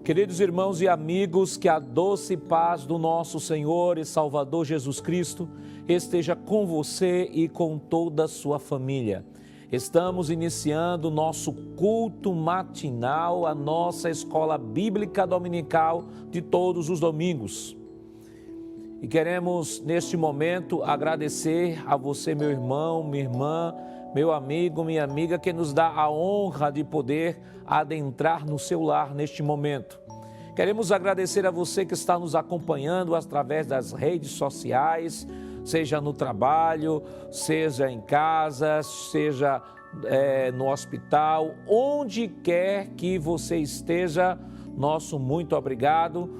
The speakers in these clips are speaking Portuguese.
Queridos irmãos e amigos, que a doce paz do nosso Senhor e Salvador Jesus Cristo esteja com você e com toda a sua família. Estamos iniciando o nosso culto matinal, a nossa escola bíblica dominical de todos os domingos. E queremos, neste momento, agradecer a você, meu irmão, minha irmã, meu amigo, minha amiga, que nos dá a honra de poder adentrar no seu lar neste momento. Queremos agradecer a você que está nos acompanhando através das redes sociais, seja no trabalho, seja em casa, seja no hospital, onde quer que você esteja. Nosso muito obrigado,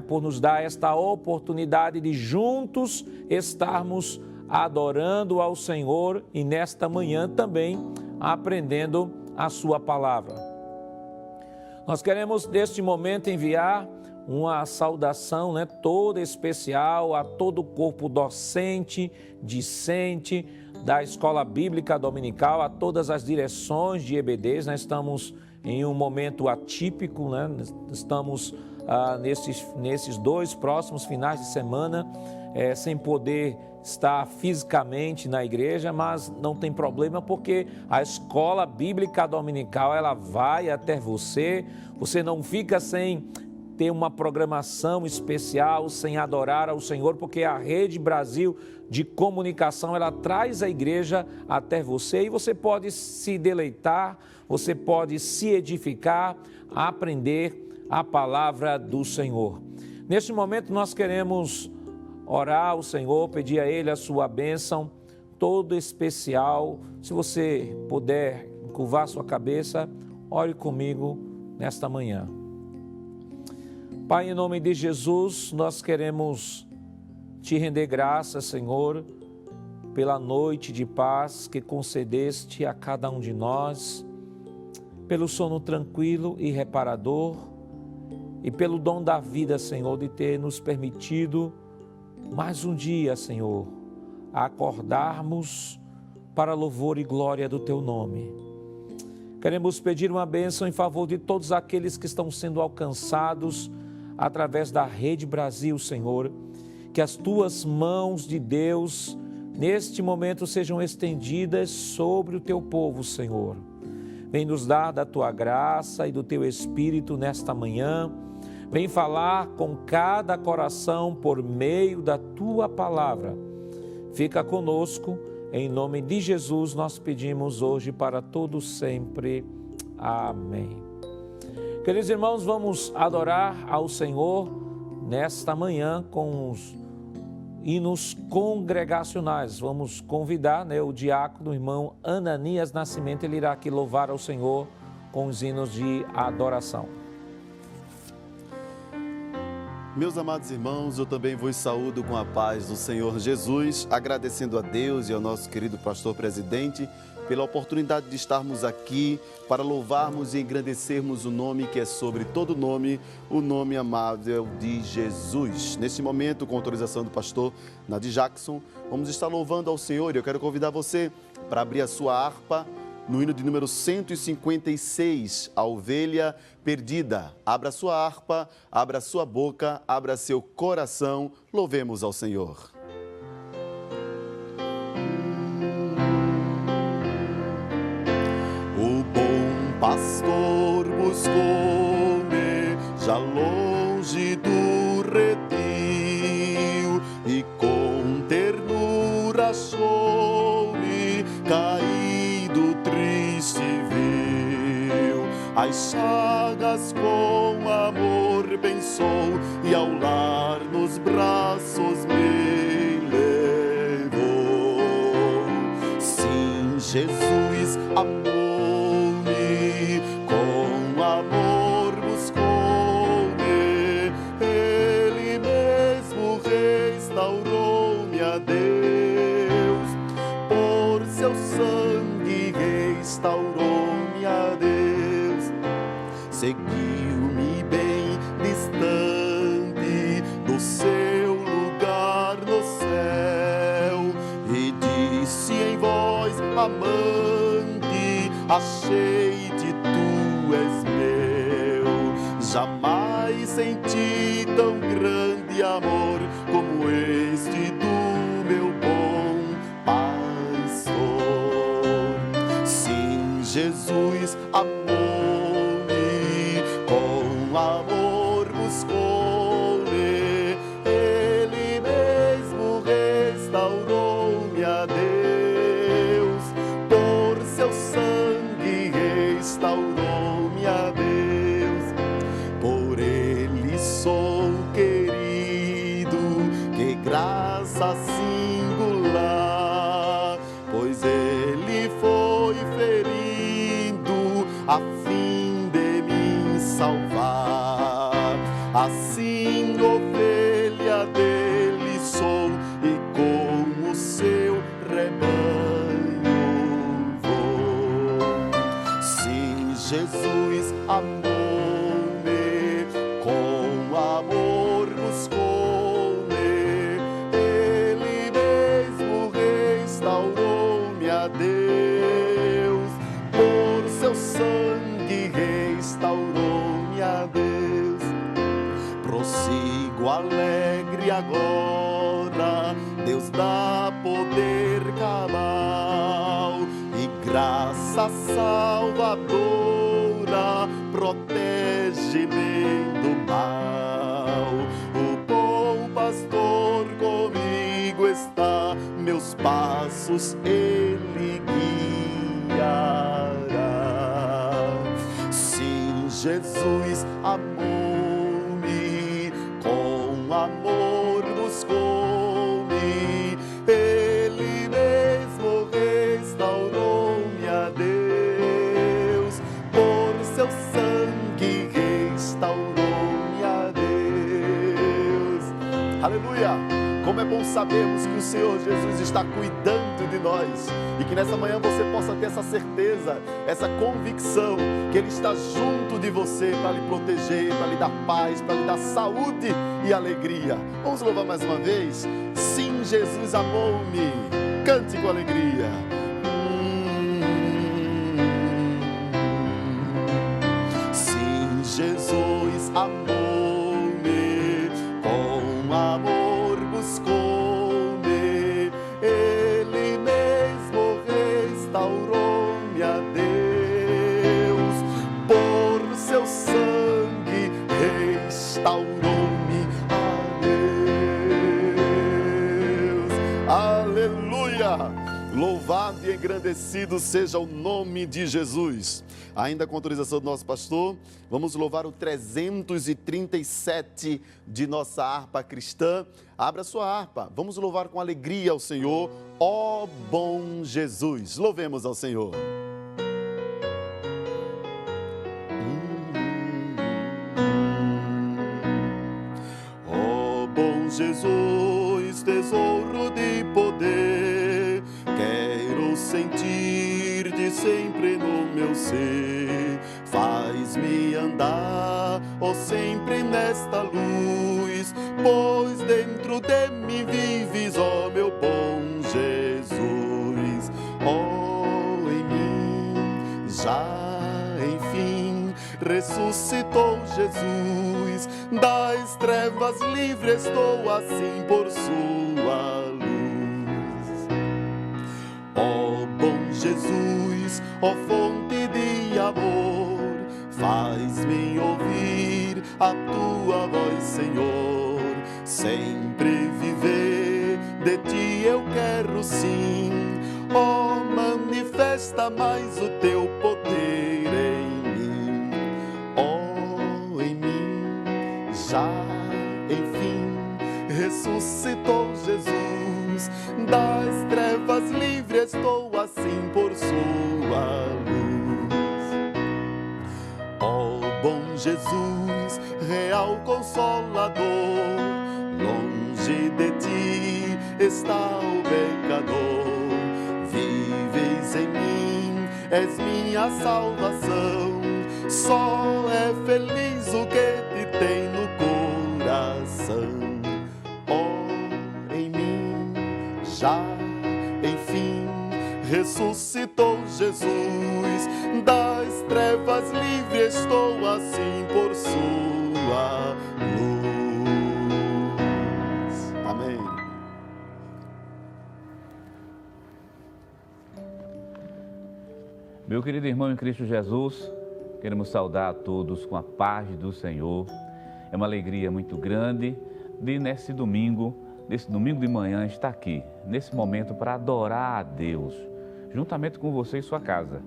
por nos dar esta oportunidade de juntos estarmos adorando ao Senhor e nesta manhã também aprendendo a sua palavra. Nós queremos neste momento enviar uma saudação toda especial a todo o corpo docente, discente da Escola Bíblica Dominical, a todas as direções de EBDs. Nós estamos em um momento atípico, estamos nesses dois próximos finais de semana sem poder estar fisicamente na igreja, mas não tem problema, porque a Escola Bíblica Dominical ela vai até você. Você não fica sem ter uma programação especial, sem adorar ao Senhor, porque a Rede Brasil de Comunicação ela traz a igreja até você e você pode se deleitar, você pode se edificar, aprender a palavra do Senhor. Neste momento nós queremos orar ao Senhor, pedir a Ele a sua bênção, todo especial. Se você puder curvar sua cabeça, ore comigo nesta manhã. Pai, em nome de Jesus, nós queremos te render graças, Senhor, pela noite de paz que concedeste a cada um de nós, pelo sono tranquilo e reparador e pelo dom da vida, Senhor, de ter nos permitido mais um dia, Senhor, a acordarmos para louvor e glória do Teu nome. Queremos pedir uma bênção em favor de todos aqueles que estão sendo alcançados através da Rede Brasil, Senhor. Que as Tuas mãos de Deus, neste momento, sejam estendidas sobre o Teu povo, Senhor. Vem nos dar da Tua graça e do Teu Espírito nesta manhã. Vem falar com cada coração por meio da Tua palavra. Fica conosco, em nome de Jesus nós pedimos hoje para todos sempre. Amém. Queridos irmãos, vamos adorar ao Senhor nesta manhã com os hinos congregacionais. Vamos convidar o diácono, o irmão Ananias Nascimento, ele irá aqui louvar ao Senhor com os hinos de adoração. Meus amados irmãos, eu também vos saúdo com a paz do Senhor Jesus, agradecendo a Deus e ao nosso querido pastor presidente pela oportunidade de estarmos aqui para louvarmos e engrandecermos o nome que é sobre todo nome, o nome amável de Jesus. Neste momento, com autorização do pastor Nadir Jackson, vamos estar louvando ao Senhor e eu quero convidar você para abrir a sua harpa no hino de número 156, a ovelha perdida. Abra sua harpa, abra sua boca, abra seu coração, louvemos ao Senhor. O bom pastor buscou-me já longe do redil e com ternura achou-me caído triste viu as chagas com amor pensou e ao lar nos braços me levou. Sim, Jesus amou-me, com amor buscou-me, Ele mesmo restaurou-me a Deus, por seu sangue restaurou-me a Deus, seguiu-me bem distante do seu lugar no céu e disse em voz amante, achei-te, tu és meu, jamais senti tão grande amor como este do meu bom pastor. Sim, Jesus amou-me, com amor buscou-me, Ele mesmo restaurou-me a Deus, por seu sangue restaurou-me a Deus. Por Ele sou querido, que graça singular, pois Ele foi ferido a fim de me salvar. Assim ovelha dele sou e com o seu rebanho vou. Sim, Jesus amou-me, com amor buscou-me, Ele mesmo restaurou-me a Deus, por seu sangue restaurou-me a Deus. Prossigo alegre agora, Deus dá poder cabal e graça salvadora, protege-me do mal. O bom pastor comigo está, meus passos ele guiará. Sim, Jesus amou-me, com amor buscou-me, Ele mesmo restaurou-me a Deus, por seu sangue restaurou-me a Deus. Aleluia! Como é bom sabermos que o Senhor Jesus está cuidando de nós e que nessa manhã você possa ter essa certeza, essa convicção que Ele está junto de você para lhe proteger, para lhe dar paz, para lhe dar saúde e alegria. Vamos louvar mais uma vez? Sim, Jesus amou-me. Cante com alegria. Sim, Jesus amou-me, com amor buscou-me, Ele mesmo restaurou-me a Deus, por seu sangue restaurou-me a Deus. Aleluia! Louvado e engrandecido seja o nome de Jesus. Ainda com autorização do nosso pastor, vamos louvar o 337 de nossa harpa cristã. Abra sua harpa, vamos louvar com alegria ao Senhor, ó bom Jesus. Louvemos ao Senhor. Ó bom Jesus, tesouro de poder, quero sentir de sempre no meu ser. Faz-me andar, ó sempre nesta luz, pois dentro de mim vives, ó meu bom Jesus. Ó em mim, já enfim, ressuscitou Jesus, das trevas livre estou assim por sua luz. Ó bom Jesus, ó fonte de amor, faz-me ouvir a tua voz, Senhor. Sempre viver de ti eu quero sim. Ó, manifesta mais o teu poder em mim. Ó, em mim, já enfim, ressuscitou Jesus, das trevas livre estou assim por sua luz. Ó bom Jesus, real consolador, longe de ti está o pecador. Vives em mim, és minha salvação, só é feliz o que te tem no coração. Ó, em mim, já, enfim, ressuscitou Jesus, das trevas livre estou assim por sua tua luz. Amém. Meu querido irmão em Cristo Jesus, queremos saudar a todos com a paz do Senhor. É uma alegria muito grande de nesse domingo de manhã, estar aqui, nesse momento para adorar a Deus, juntamente com você e sua casa,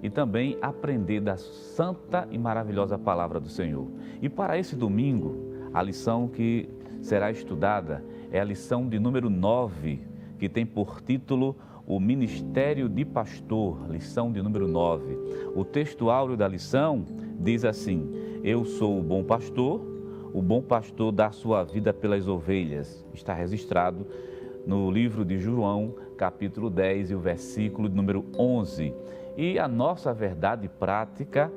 e também aprender da santa e maravilhosa palavra do Senhor. E para esse domingo, a lição que será estudada é a lição de número 9, que tem por título o Ministério de Pastor, lição de número 9. O texto áureo da lição diz assim: eu sou o bom pastor dá sua vida pelas ovelhas. Está registrado no livro de João, capítulo 10 e o versículo de número 11. E a nossa verdade prática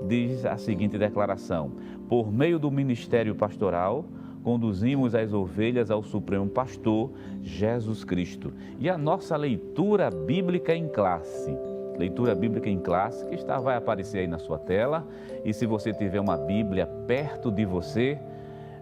diz a seguinte declaração: por meio do ministério pastoral, conduzimos as ovelhas ao Supremo Pastor, Jesus Cristo. E a nossa leitura bíblica em classe, que vai aparecer aí na sua tela. E se você tiver uma Bíblia perto de você,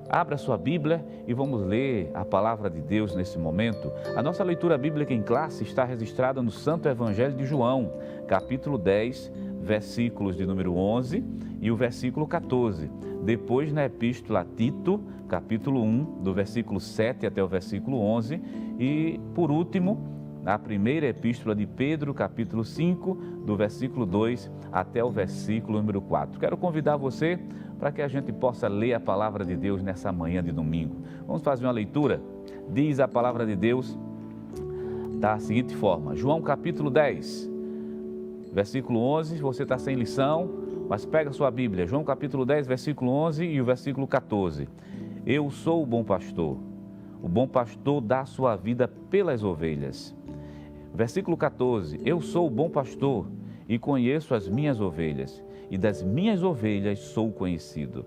abra sua Bíblia e vamos ler a palavra de Deus nesse momento. A nossa leitura bíblica em classe está registrada no Santo Evangelho de João, capítulo 10, versículos de número 11 e o versículo 14. Depois na Epístola a Tito, capítulo 1, do versículo 7 até o versículo 11. E, por último, na primeira Epístola de Pedro, capítulo 5, do versículo 2 até o versículo número 4. Quero convidar você para que a gente possa ler a palavra de Deus nessa manhã de domingo. Vamos fazer uma leitura? Diz a palavra de Deus da seguinte forma: João capítulo 10, versículo 11, você está sem lição, mas pega a sua Bíblia, João capítulo 10, versículo 11 e o versículo 14. Eu sou o bom pastor dá a sua vida pelas ovelhas. Versículo 14, eu sou o bom pastor e conheço as minhas ovelhas, e das minhas ovelhas sou conhecido.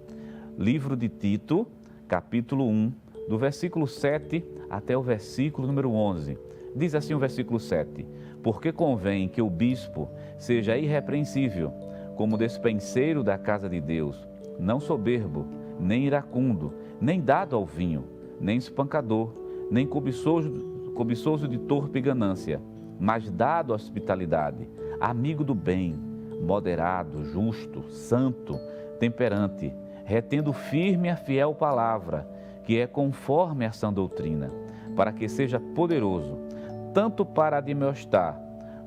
Livro de Tito, capítulo 1, do versículo 7 até o versículo número 11. Diz assim o versículo 7, porque convém que o bispo seja irrepreensível, como despenseiro da casa de Deus, não soberbo, nem iracundo, nem dado ao vinho, nem espancador, nem cobiçoso de torpe ganância, mas dado à hospitalidade, amigo do bem, moderado, justo, santo, temperante, retendo firme a fiel palavra, que é conforme a sã doutrina, para que seja poderoso, tanto para admoestar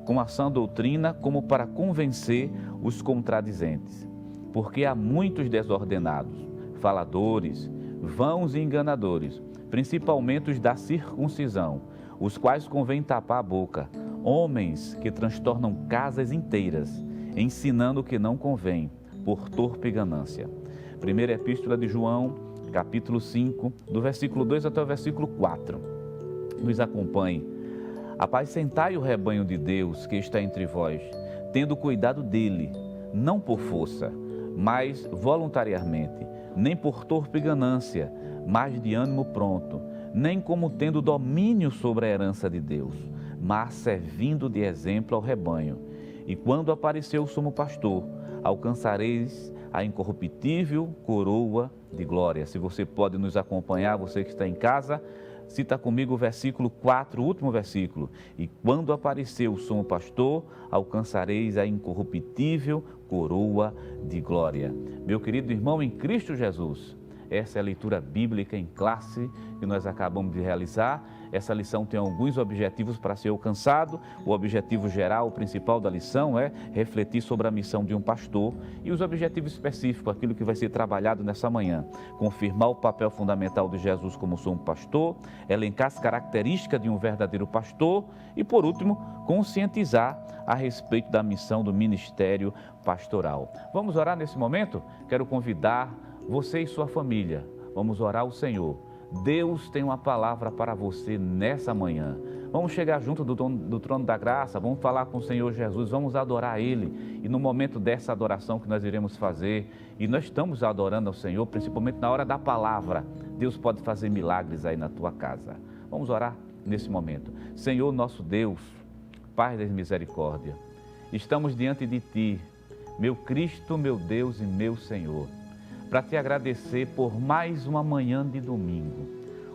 com a sã doutrina, como para convencer os contradizentes. Porque há muitos desordenados, faladores, vãos e enganadores, principalmente os da circuncisão, os quais convém tapar a boca, homens que transtornam casas inteiras, ensinando o que não convém, por torpe ganância. Primeira Epístola de João, capítulo 5, do versículo 2 até o versículo 4. Nos acompanhe. Apacentai o rebanho de Deus que está entre vós, tendo cuidado dele, não por força, mas voluntariamente, nem por torpe ganância, mas de ânimo pronto, nem como tendo domínio sobre a herança de Deus, mas servindo de exemplo ao rebanho. E quando apareceu o sumo pastor, alcançareis a incorruptível coroa de glória. Se você pode nos acompanhar, você que está em casa, cita comigo o versículo 4, o último versículo. E quando apareceu o sumo pastor, alcançareis a incorruptível coroa de glória. Meu querido irmão em Cristo Jesus, essa é a leitura bíblica em classe que nós acabamos de realizar. Essa lição tem alguns objetivos para ser alcançado. O objetivo geral, o principal da lição é refletir sobre a missão de um pastor, e os objetivos específicos, aquilo que vai ser trabalhado nessa manhã: confirmar o papel fundamental de Jesus como sumo pastor, elencar as características de um verdadeiro pastor e, por último, conscientizar a respeito da missão do ministério pastoral. Vamos orar nesse momento? Quero convidar você e sua família. Vamos orar ao Senhor. Deus tem uma palavra para você nessa manhã. Vamos chegar junto do trono da graça, vamos falar com o Senhor Jesus, vamos adorar Ele. E no momento dessa adoração que nós iremos fazer, e nós estamos adorando ao Senhor, principalmente na hora da palavra, Deus pode fazer milagres aí na tua casa. Vamos orar nesse momento. Senhor nosso Deus, Pai das misericórdia, estamos diante de Ti, meu Cristo, meu Deus e meu Senhor. para te agradecer por mais uma manhã de domingo,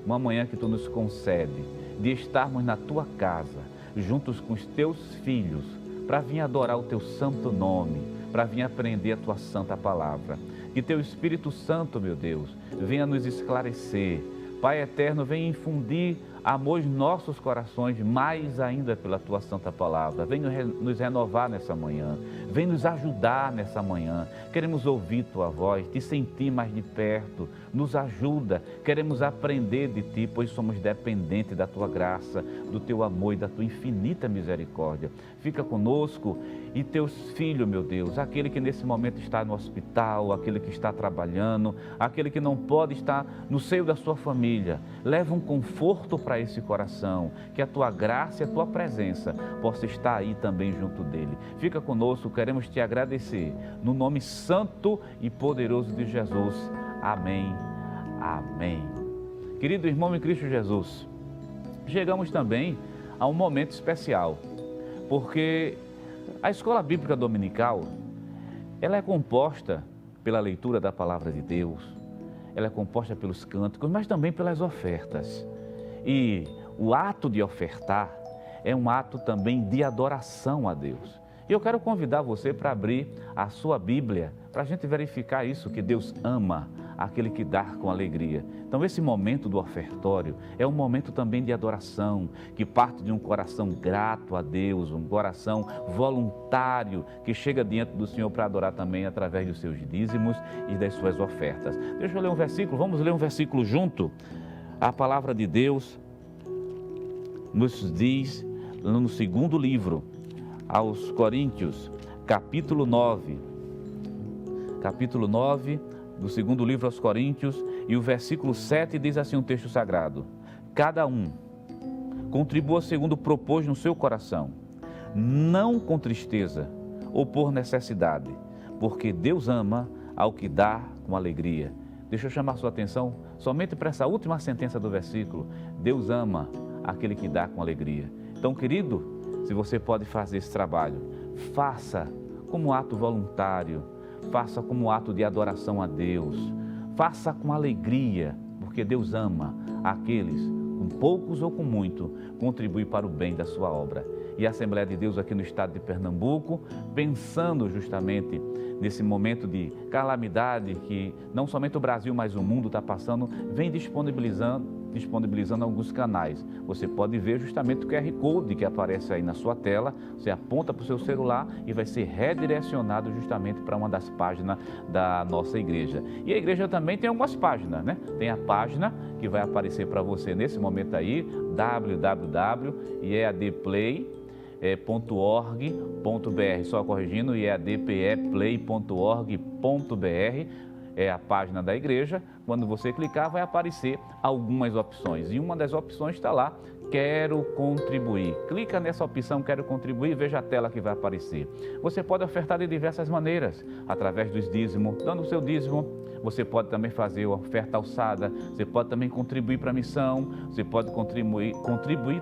uma manhã que tu nos concede de estarmos na tua casa, juntos com os teus filhos, para vir adorar o teu santo nome, para vir aprender a tua santa palavra. Que teu Espírito Santo, meu Deus, venha nos esclarecer. Pai eterno, venha infundir amor em nossos corações, mais ainda pela tua santa palavra. Vem nos renovar nessa manhã, vem nos ajudar nessa manhã. Queremos ouvir tua voz, te sentir mais de perto, nos ajuda. Queremos aprender de ti, pois somos dependentes da tua graça, do teu amor e da tua infinita misericórdia. Fica conosco e teus filhos, meu Deus, aquele que nesse momento está no hospital, aquele que está trabalhando, aquele que não pode estar no seio da sua família, leva um conforto para esse coração, que a tua graça e a tua presença possa estar aí também junto dele. Fica conosco, queremos te agradecer, no nome santo e poderoso de Jesus. Amém, amém. Querido irmão em Cristo Jesus, chegamos também a um momento especial, porque a Escola Bíblica Dominical, ela é composta pela leitura da Palavra de Deus, ela é composta pelos cânticos, mas também pelas ofertas. E o ato de ofertar é um ato também de adoração a Deus. E eu quero convidar você para abrir a sua Bíblia, para a gente verificar isso, que Deus ama aquele que dá com alegria. Então esse momento do ofertório é um momento também de adoração, que parte de um coração grato a Deus, um coração voluntário, que chega diante do Senhor para adorar também através dos seus dízimos e das suas ofertas. Deixa eu ler um versículo, vamos ler um versículo junto? A palavra de Deus nos diz, no segundo livro, aos Coríntios, capítulo 9, do segundo livro aos Coríntios, e o versículo 7 diz assim um texto sagrado: cada um contribua segundo propôs no seu coração, não com tristeza ou por necessidade, porque Deus ama ao que dá com alegria. Deixa eu chamar a sua atenção somente para essa última sentença do versículo. Deus ama aquele que dá com alegria. Então, querido, se você pode fazer esse trabalho, faça como ato voluntário, faça como ato de adoração a Deus, faça com alegria, porque Deus ama aqueles, com poucos ou com muito, contribui para o bem da sua obra. E a Assembleia de Deus aqui no estado de Pernambuco, pensando justamente nesse momento de calamidade que não somente o Brasil, mas o mundo está passando, vem disponibilizando alguns canais. Você pode ver justamente o QR Code que aparece aí na sua tela, você aponta para o seu celular e vai ser redirecionado justamente para uma das páginas da nossa igreja. E a igreja também tem algumas páginas, né? Tem a página que vai aparecer para você nesse momento aí, www.eadplay.org.br, só corrigindo, eadpeplay.org.br, é a página da igreja. Quando você clicar, vai aparecer algumas opções. E uma das opções está lá, quero contribuir. Clica nessa opção, quero contribuir, veja a tela que vai aparecer. Você pode ofertar de diversas maneiras, através dos dízimos, dando o seu dízimo. Você pode também fazer oferta alçada, você pode também contribuir para a missão, você pode contribuir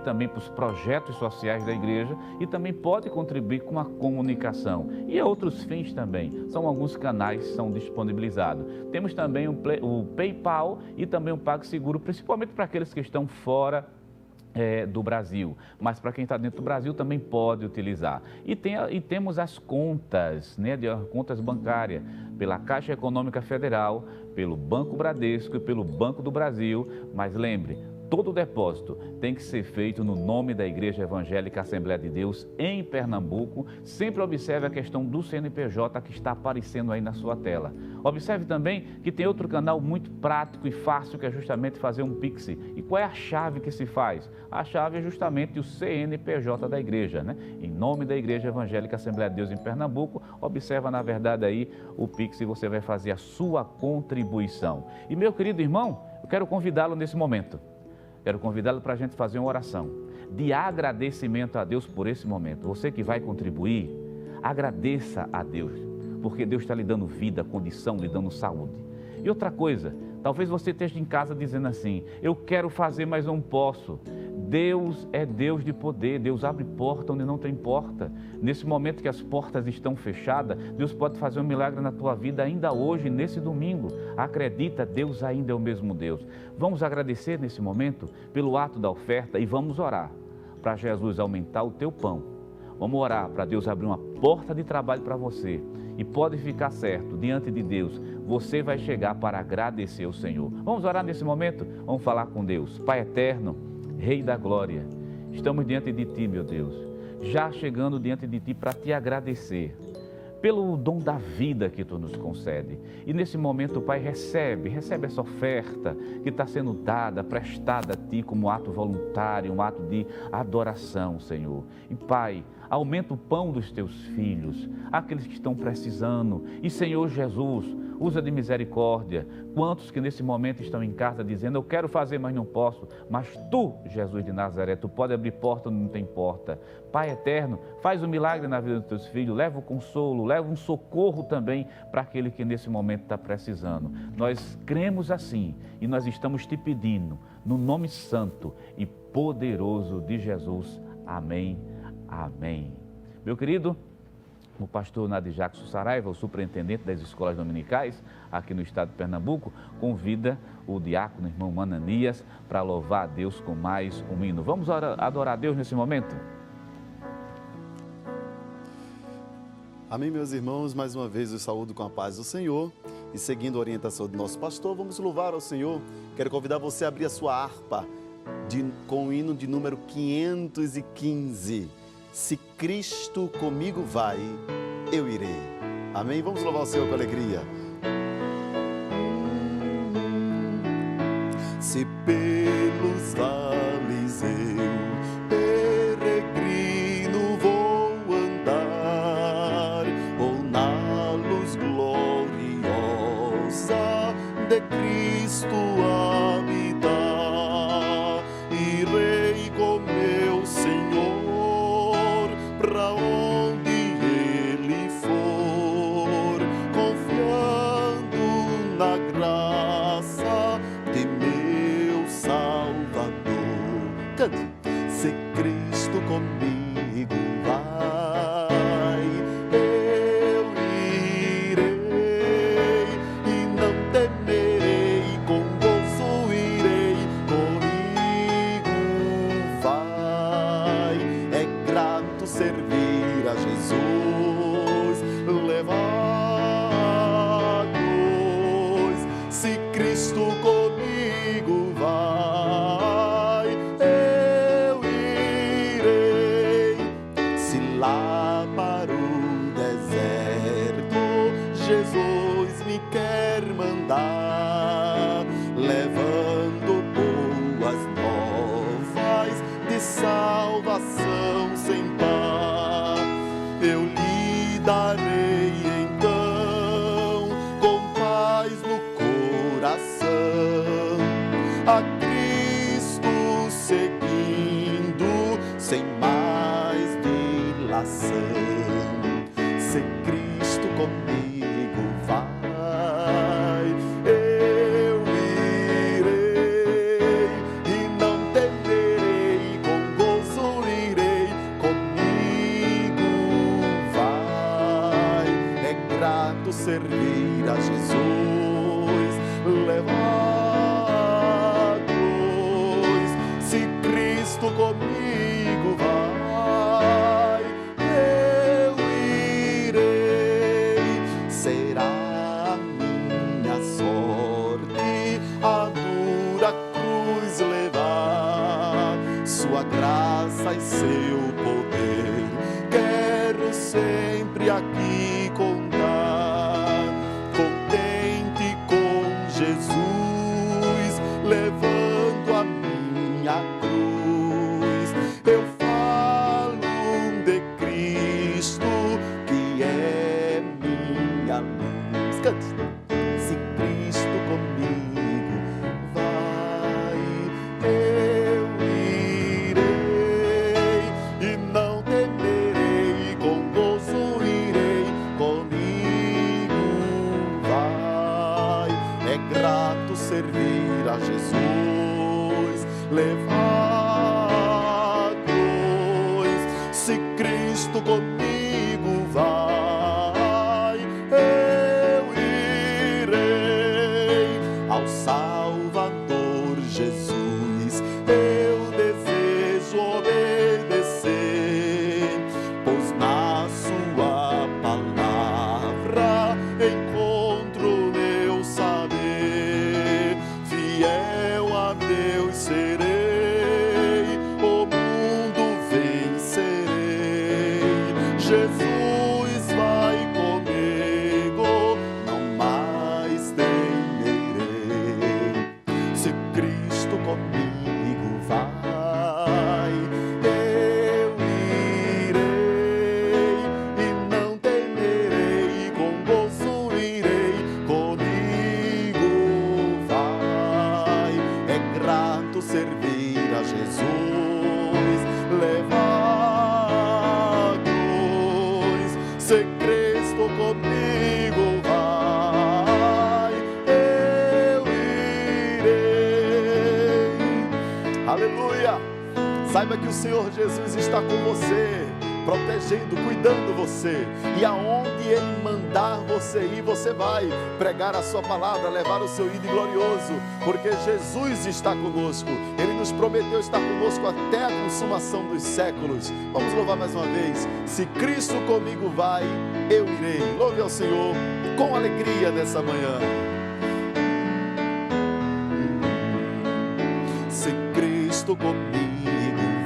também para os projetos sociais da igreja e também pode contribuir com a comunicação. E outros fins também, são alguns canais que são disponibilizados. Temos também o PayPal e também o PagSeguro, principalmente para aqueles que estão fora do Brasil, mas para quem está dentro do Brasil também pode utilizar. E temos as contas, né, contas bancárias, pela Caixa Econômica Federal, pelo Banco Bradesco e pelo Banco do Brasil, mas lembre, todo depósito tem que ser feito no nome da Igreja Evangélica Assembleia de Deus em Pernambuco. Sempre observe a questão do CNPJ que está aparecendo aí na sua tela. Observe também que tem outro canal muito prático e fácil, que é justamente fazer um Pix. E qual é a chave que se faz? A chave é justamente o CNPJ da igreja, né? Em nome da Igreja Evangélica Assembleia de Deus em Pernambuco, observa na verdade aí o Pix e você vai fazer a sua contribuição. E meu querido irmão, eu quero convidá-lo nesse momento. Quero convidá-lo para a gente fazer uma oração de agradecimento a Deus por esse momento. Você que vai contribuir, agradeça a Deus, porque Deus está lhe dando vida, condição, lhe dando saúde. E outra coisa, talvez você esteja em casa dizendo assim, eu quero fazer, mas não posso. Deus é Deus de poder, Deus abre porta onde não tem porta. Nesse momento que as portas estão fechadas, Deus pode fazer um milagre na tua vida ainda hoje, nesse domingo. Acredita, Deus ainda é o mesmo Deus. Vamos agradecer nesse momento pelo ato da oferta e vamos orar para Jesus aumentar o teu pão. Vamos orar para Deus abrir uma porta de trabalho para você. E pode ficar certo, diante de Deus, você vai chegar para agradecer ao Senhor. Vamos orar nesse momento? Vamos falar com Deus. Pai eterno, Rei da glória, estamos diante de Ti, meu Deus, já chegando diante de Ti para Te agradecer pelo dom da vida que Tu nos concede. E nesse momento, Pai, recebe essa oferta que está sendo dada, prestada a Ti como ato voluntário, um ato de adoração, Senhor. E Pai, aumenta o pão dos Teus filhos, aqueles que estão precisando. E Senhor Jesus, usa de misericórdia. Quantos que nesse momento estão em casa dizendo, eu quero fazer, mas não posso. Mas Tu, Jesus de Nazaré, Tu pode abrir porta onde não tem porta. Pai eterno, faz um milagre na vida dos Teus filhos, leva o consolo, leva um socorro também para aquele que nesse momento está precisando. Nós cremos assim e nós estamos Te pedindo, no nome santo e poderoso de Jesus. Amém, amém. Meu querido, o pastor Nadir Jackson Saraiva, o superintendente das escolas dominicais aqui no estado de Pernambuco, convida o diácono, irmão Mananias, para louvar a Deus com mais um hino. Vamos adorar a Deus nesse momento? Amém, meus irmãos, mais uma vez eu saúdo com a paz do Senhor e seguindo a orientação do nosso pastor, vamos louvar ao Senhor. Quero convidar você a abrir a sua harpa com o hino de número 515. Se Cristo comigo vai, eu irei. Amém? Vamos louvar o Senhor com alegria. Se pelos vales eu, peregrino, vou andar, ou na luz gloriosa de Cristo habitar, irei com meu Senhor pra onde Ele for, confiando na graça de meu Salvador. Cante. Se Cristo comigo vai, eu irei e não temerei, com gozo irei, comigo vai. É grato servir a Jesus, levar-nos. Se Cristo comigo vai, eu irei. Se lá para o deserto Jesus me quer mandar, levando boas novas de salvação sem par, eu lhe darei então com paz no coração, a Cristo seguindo sem mais dilação. Se Cristo comigo vai, eu irei e não temerei, com gozo irei, comigo vai. É grato servir a Jesus, levar-nos. Se Cristo comigo vai, eu irei. Será a minha sorte a dura cruz levar, sua graça e seu poder quero sempre aqui contar. Contente com Jesus, levando a minha cruz, eu falo de Cristo, que é minha luz. Cante. Se Cristo comigo vai, eu irei e não temerei, com gozo irei, comigo comigo vai, eu irei ao Salvador Jesus. Eu desejo obedecer, pois na sua palavra encontro meu saber. Fiel a Deus serei, o mundo vencerei. Jesus vai comigo, não mais temerei. Se Cristo comigo vai, eu irei e não temerei, com gozo irei, comigo vai. É grato servir a Jesus, levar a cruz. Se Cristo comigo vai, eu irei. Aleluia! Saiba que o Senhor Jesus está com você, protegendo, cuidando você. E aonde Ele mandar você ir, você vai pregar a sua palavra, levar o seu ídolo glorioso, porque Jesus está conosco. Ele nos prometeu estar conosco até a consumação dos séculos. Vamos louvar mais uma vez. Se Cristo comigo vai, eu irei. Louve ao Senhor com alegria nessa manhã. Se Cristo comigo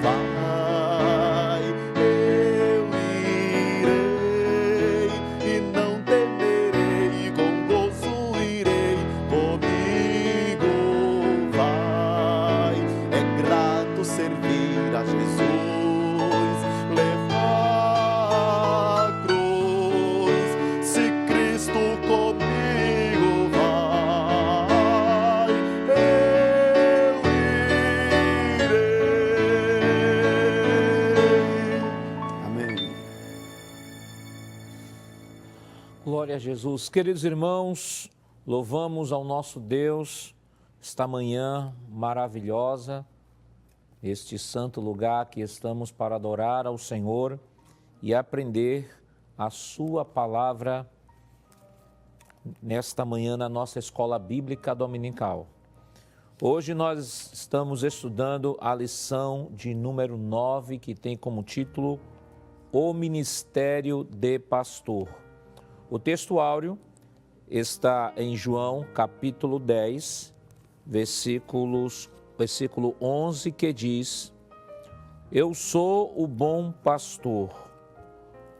vai, eu irei e não temerei, com gozo irei, comigo vai. É grato servir a Jesus, levar a cruz. Se Cristo comigo vai, eu irei. Amém. Glória a Jesus. Queridos irmãos, louvamos ao nosso Deus esta manhã maravilhosa, este santo lugar que estamos para adorar ao Senhor e aprender a sua palavra nesta manhã na nossa escola bíblica dominical. Hoje nós estamos estudando a lição de número 9, que tem como título O Ministério de Pastor. O texto áureo está em João capítulo 10, versículo 11, que diz: Eu sou o bom pastor.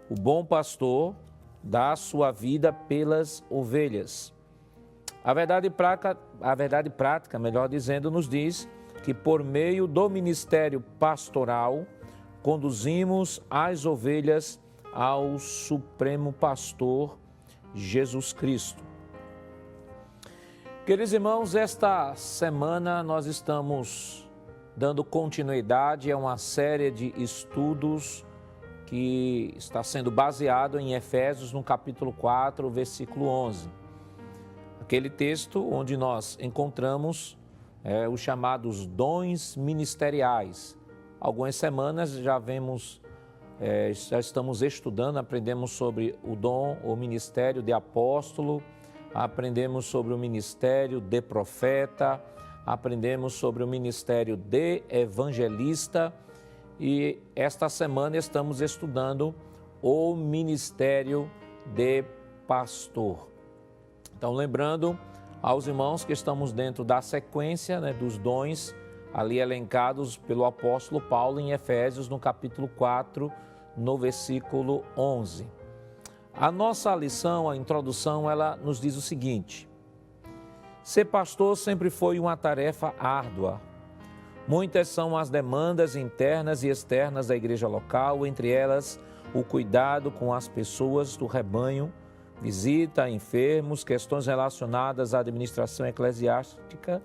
O bom pastor dá a sua vida pelas ovelhas. A verdade prática, melhor dizendo, nos diz que por meio do ministério pastoral conduzimos as ovelhas ao Supremo Pastor Jesus Cristo. Queridos irmãos, esta semana nós estamos dando continuidade a uma série de estudos que está sendo baseado em Efésios, no capítulo 4, versículo 11. Aquele texto onde nós encontramos os chamados dons ministeriais. Algumas semanas já estamos estudando, aprendemos sobre o dom, o ministério de apóstolo, aprendemos sobre o ministério de profeta, aprendemos sobre o ministério de evangelista e esta semana estamos estudando o ministério de pastor. Então, lembrando aos irmãos que estamos dentro da sequência dos dons ali elencados pelo apóstolo Paulo em Efésios, no capítulo 4, no versículo 11. A nossa lição, a introdução, ela nos diz o seguinte: ser pastor sempre foi uma tarefa árdua. Muitas são as demandas internas e externas da igreja local, entre elas o cuidado com as pessoas do rebanho, visita a enfermos, questões relacionadas à administração eclesiástica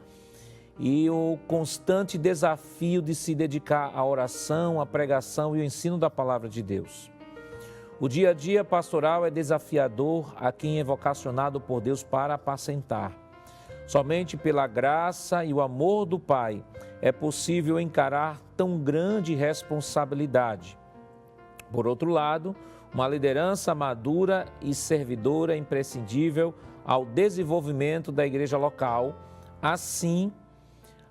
e o constante desafio de se dedicar à oração, à pregação e ao ensino da palavra de Deus. O dia a dia pastoral é desafiador a quem é vocacionado por Deus para apacentar. Somente pela graça e o amor do Pai é possível encarar tão grande responsabilidade. Por outro lado, uma liderança madura e servidora é imprescindível ao desenvolvimento da igreja local. Assim,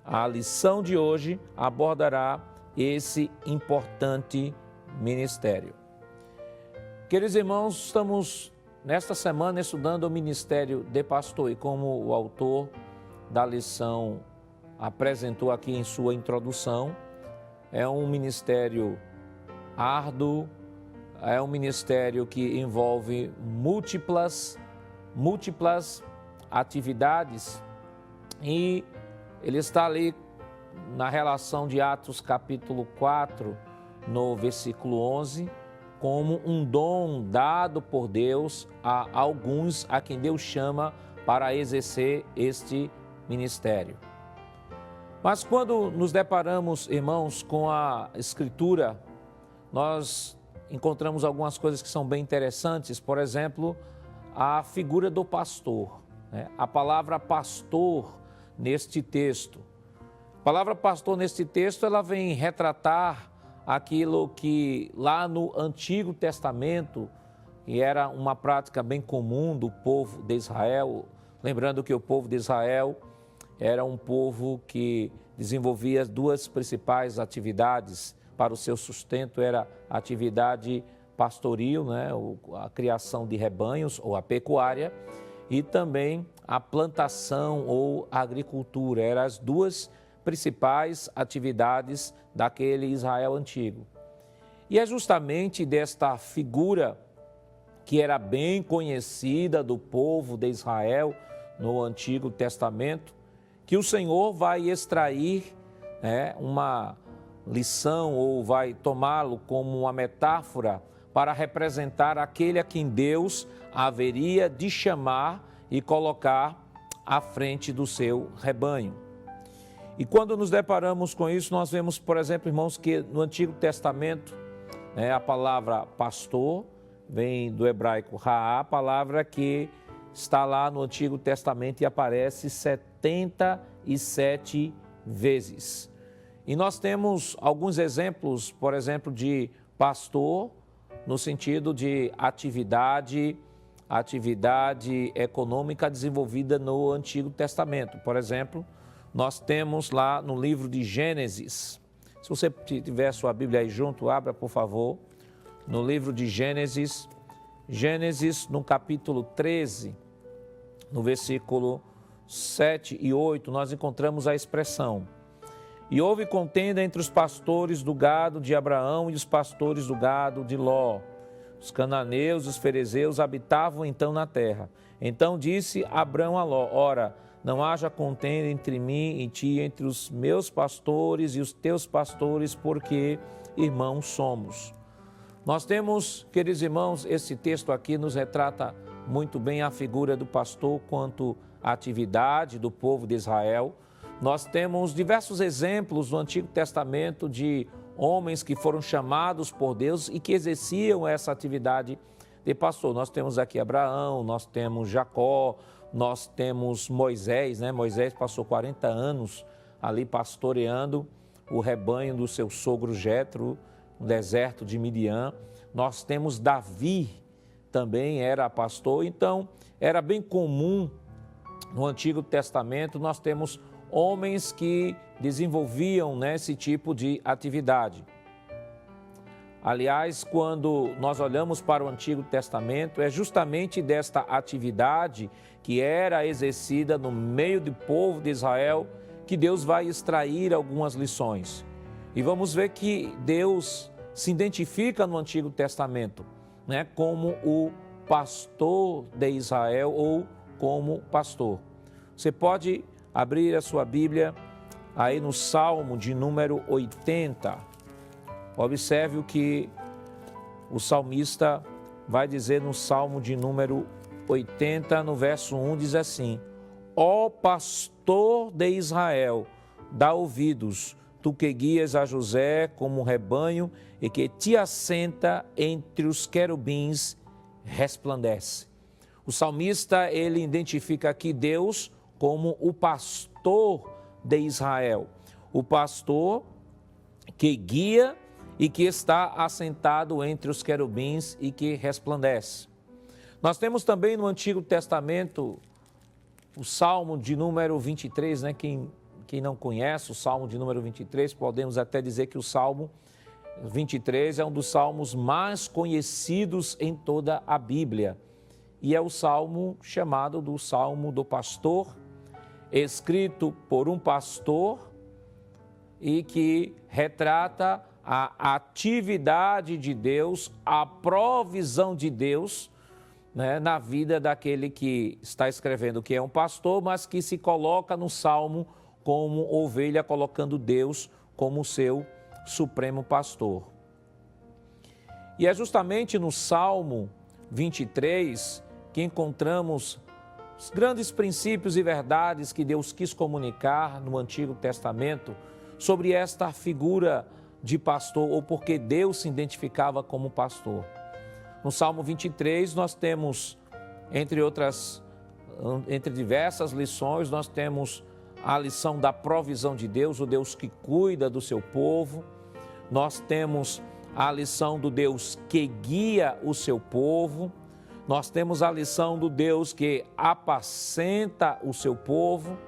a lição de hoje abordará esse importante ministério. Queridos irmãos, estamos nesta semana estudando o ministério de pastor e como o autor da lição apresentou aqui em sua introdução, é um ministério árduo, é um ministério que envolve múltiplas atividades e ele está ali na relação de Atos capítulo 4, no versículo 11, como um dom dado por Deus a alguns a quem Deus chama para exercer este ministério. Mas quando nos deparamos, irmãos, com a Escritura, nós encontramos algumas coisas que são bem interessantes. Por exemplo, a figura do pastor, né? A palavra pastor neste texto. A palavra pastor neste texto, ela vem retratar aquilo que lá no Antigo Testamento, e era uma prática bem comum do povo de Israel, lembrando que o povo de Israel era um povo que desenvolvia duas principais atividades para o seu sustento, era a atividade pastoril, né, a criação de rebanhos ou a pecuária, e também a plantação ou a agricultura. Eram as duas principais atividades daquele Israel antigo. E é justamente desta figura que era bem conhecida do povo de Israel no Antigo Testamento, que o Senhor vai extrair uma lição ou vai tomá-lo como uma metáfora para representar aquele a quem Deus haveria de chamar e colocar à frente do seu rebanho. E quando nos deparamos com isso, nós vemos, por exemplo, irmãos, que no Antigo Testamento, a palavra pastor vem do hebraico raá, palavra que está lá no Antigo Testamento e aparece 77 vezes. E nós temos alguns exemplos, por exemplo, de pastor no sentido de atividade econômica desenvolvida no Antigo Testamento. Por exemplo, nós temos lá no livro de Gênesis. Se você tiver sua Bíblia aí junto, abra, por favor, no livro de Gênesis, no capítulo 13, no versículo 7 e 8, nós encontramos a expressão: e houve contenda entre os pastores do gado de Abraão e os pastores do gado de Ló. Os cananeus e os ferezeus habitavam então na terra. Então disse Abrão a Ló: ora, não haja contenda entre mim e ti, entre os meus pastores e os teus pastores, porque irmãos somos. Nós temos, queridos irmãos, esse texto aqui nos retrata muito bem a figura do pastor quanto à atividade do povo de Israel. Nós temos diversos exemplos no Antigo Testamento de homens que foram chamados por Deus e que exerciam essa atividade de pastor. Nós temos aqui Abraão, nós temos Jacó, nós temos Moisés, Moisés passou 40 anos ali pastoreando o rebanho do seu sogro Jetro, no deserto de Midian. Nós temos Davi, também era pastor. Então, era bem comum no Antigo Testamento, nós temos homens que desenvolviam esse tipo de atividade. Aliás, quando nós olhamos para o Antigo Testamento, é justamente desta atividade que era exercida no meio do povo de Israel que Deus vai extrair algumas lições. E vamos ver que Deus se identifica no Antigo Testamento, como o pastor de Israel ou como pastor. Você pode abrir a sua Bíblia aí no Salmo de número 80. Observe o que o salmista vai dizer no Salmo de número 80, no verso 1, diz assim: ó pastor de Israel, dá ouvidos, tu que guias a José como um rebanho e que te assenta entre os querubins, resplandece. O salmista, ele identifica aqui Deus como o pastor de Israel, o pastor que guia e que está assentado entre os querubins e que resplandece. Nós temos também no Antigo Testamento o Salmo de número 23, né? Quem não conhece o Salmo de número 23, podemos até dizer que o Salmo 23 é um dos salmos mais conhecidos em toda a Bíblia. E é o salmo chamado do Salmo do Pastor, escrito por um pastor e que retrata a atividade de Deus, a provisão de Deus, né, na vida daquele que está escrevendo, que é um pastor, mas que se coloca no salmo como ovelha, colocando Deus como seu supremo pastor. E é justamente no Salmo 23 que encontramos os grandes princípios e verdades que Deus quis comunicar no Antigo Testamento sobre esta figura de pastor, ou porque Deus se identificava como pastor. No Salmo 23 nós temos, entre diversas lições, nós temos a lição da provisão de Deus, o Deus que cuida do seu povo. Nós temos a lição do Deus que guia o seu povo. Nós temos a lição do Deus que apacenta o seu povo.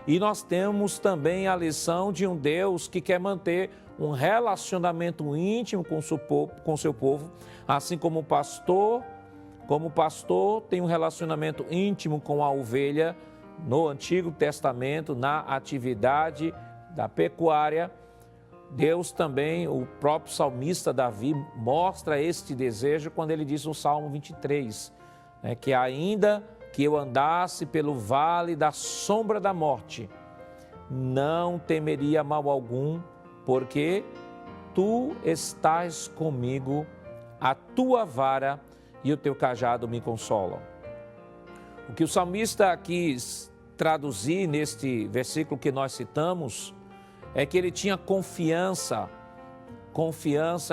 E nós temos também a lição de um Deus que quer manter um relacionamento íntimo com o seu povo, assim como o pastor tem um relacionamento íntimo com a ovelha no Antigo Testamento, na atividade da pecuária. Deus também, o próprio salmista Davi, mostra este desejo quando ele diz no Salmo 23, né, que ainda que eu andasse pelo vale da sombra da morte, não temeria mal algum, porque tu estás comigo, a tua vara e o teu cajado me consolam. O que o salmista quis traduzir neste versículo que nós citamos é que ele tinha confiança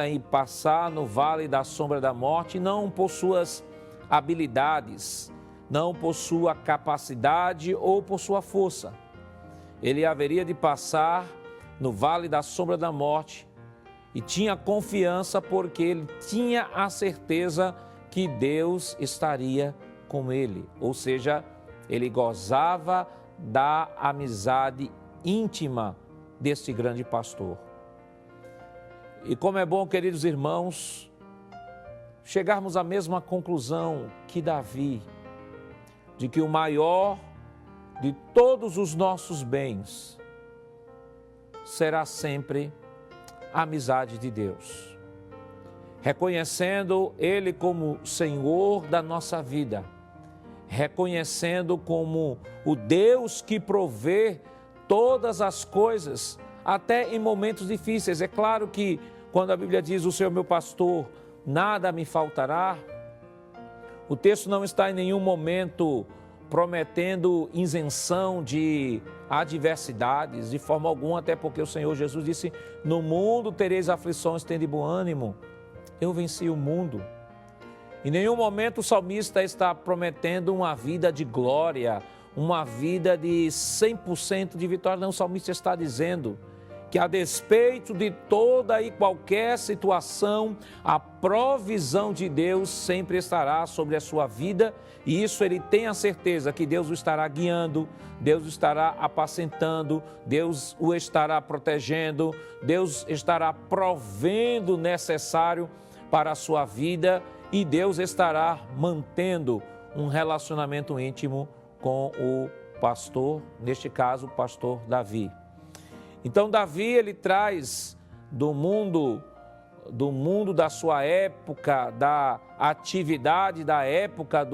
em passar no vale da sombra da morte, não por suas habilidades, não por sua capacidade ou por sua força. Ele haveria de passar no vale da sombra da morte e tinha confiança porque ele tinha a certeza que Deus estaria com ele, ou seja, ele gozava da amizade íntima deste grande pastor. E como é bom, queridos irmãos, chegarmos à mesma conclusão que Davi, de que o maior de todos os nossos bens será sempre a amizade de Deus. Reconhecendo Ele como Senhor da nossa vida, reconhecendo como o Deus que provê todas as coisas, até em momentos difíceis. É claro que quando a Bíblia diz, o Senhor é meu pastor, nada me faltará, o texto não está em nenhum momento prometendo isenção de adversidades, de forma alguma, até porque o Senhor Jesus disse, no mundo tereis aflições, tende bom ânimo, eu venci o mundo. Em nenhum momento o salmista está prometendo uma vida de glória, uma vida de 100% de vitória. Não, o salmista está dizendo que a despeito de toda e qualquer situação, a provisão de Deus sempre estará sobre a sua vida, e isso ele tem a certeza que Deus o estará guiando, Deus o estará apacentando, Deus o estará protegendo, Deus estará provendo o necessário para a sua vida, e Deus estará mantendo um relacionamento íntimo com o pastor, neste caso o pastor Davi. Então Davi, ele traz do mundo da sua época, da atividade da época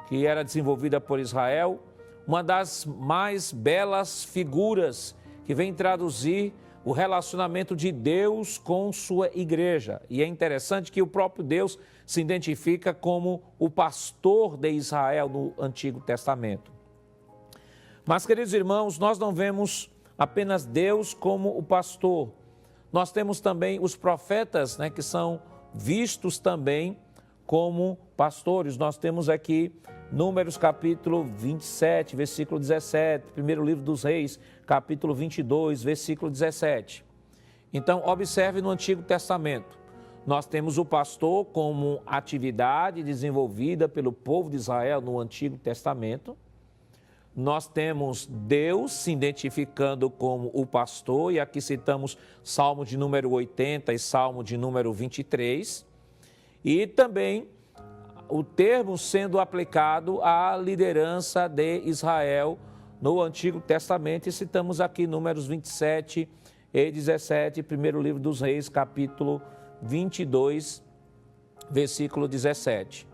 que era desenvolvida por Israel, uma das mais belas figuras que vem traduzir o relacionamento de Deus com sua igreja. E é interessante que o próprio Deus se identifica como o pastor de Israel no Antigo Testamento. Mas, queridos irmãos, nós não vemos apenas Deus como o pastor. Nós temos também os profetas, né, que são vistos também como pastores. Nós temos aqui Números capítulo 27, versículo 17, primeiro livro dos Reis, capítulo 22, versículo 17. Então, observe no Antigo Testamento. Nós temos o pastor como atividade desenvolvida pelo povo de Israel no Antigo Testamento. Nós temos Deus se identificando como o pastor, e aqui citamos Salmo de número 80 e Salmo de número 23. E também o termo sendo aplicado à liderança de Israel no Antigo Testamento, e citamos aqui Números 27 e 17, primeiro livro dos Reis, capítulo 22, versículo 17.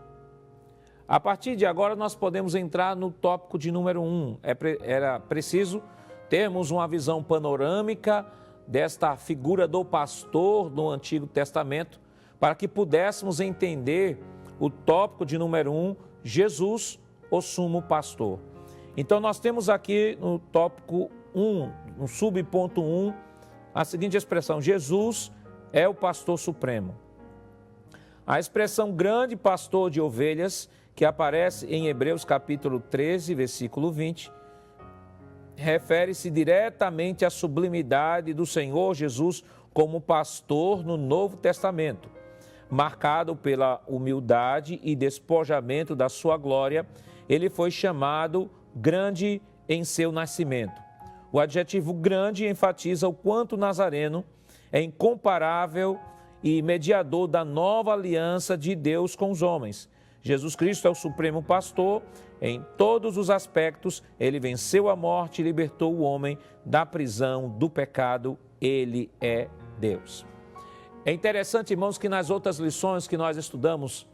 A partir de agora nós podemos entrar no tópico de número 1. Era preciso termos uma visão panorâmica desta figura do pastor no Antigo Testamento, para que pudéssemos entender o tópico de número 1, Jesus, o sumo pastor. Então nós temos aqui no tópico 1, no subponto 1, a seguinte expressão: Jesus é o pastor supremo. A expressão grande pastor de ovelhas, que aparece em Hebreus capítulo 13, versículo 20, refere-se diretamente à sublimidade do Senhor Jesus como pastor no Novo Testamento, marcado pela humildade e despojamento da sua glória. Ele foi chamado grande em seu nascimento. O adjetivo grande enfatiza o quanto o Nazareno é incomparável e mediador da nova aliança de Deus com os homens. Jesus Cristo é o supremo pastor. Em todos os aspectos, ele venceu a morte e libertou o homem da prisão, do pecado. Ele é Deus. É interessante, irmãos, que nas outras lições que nós estudamos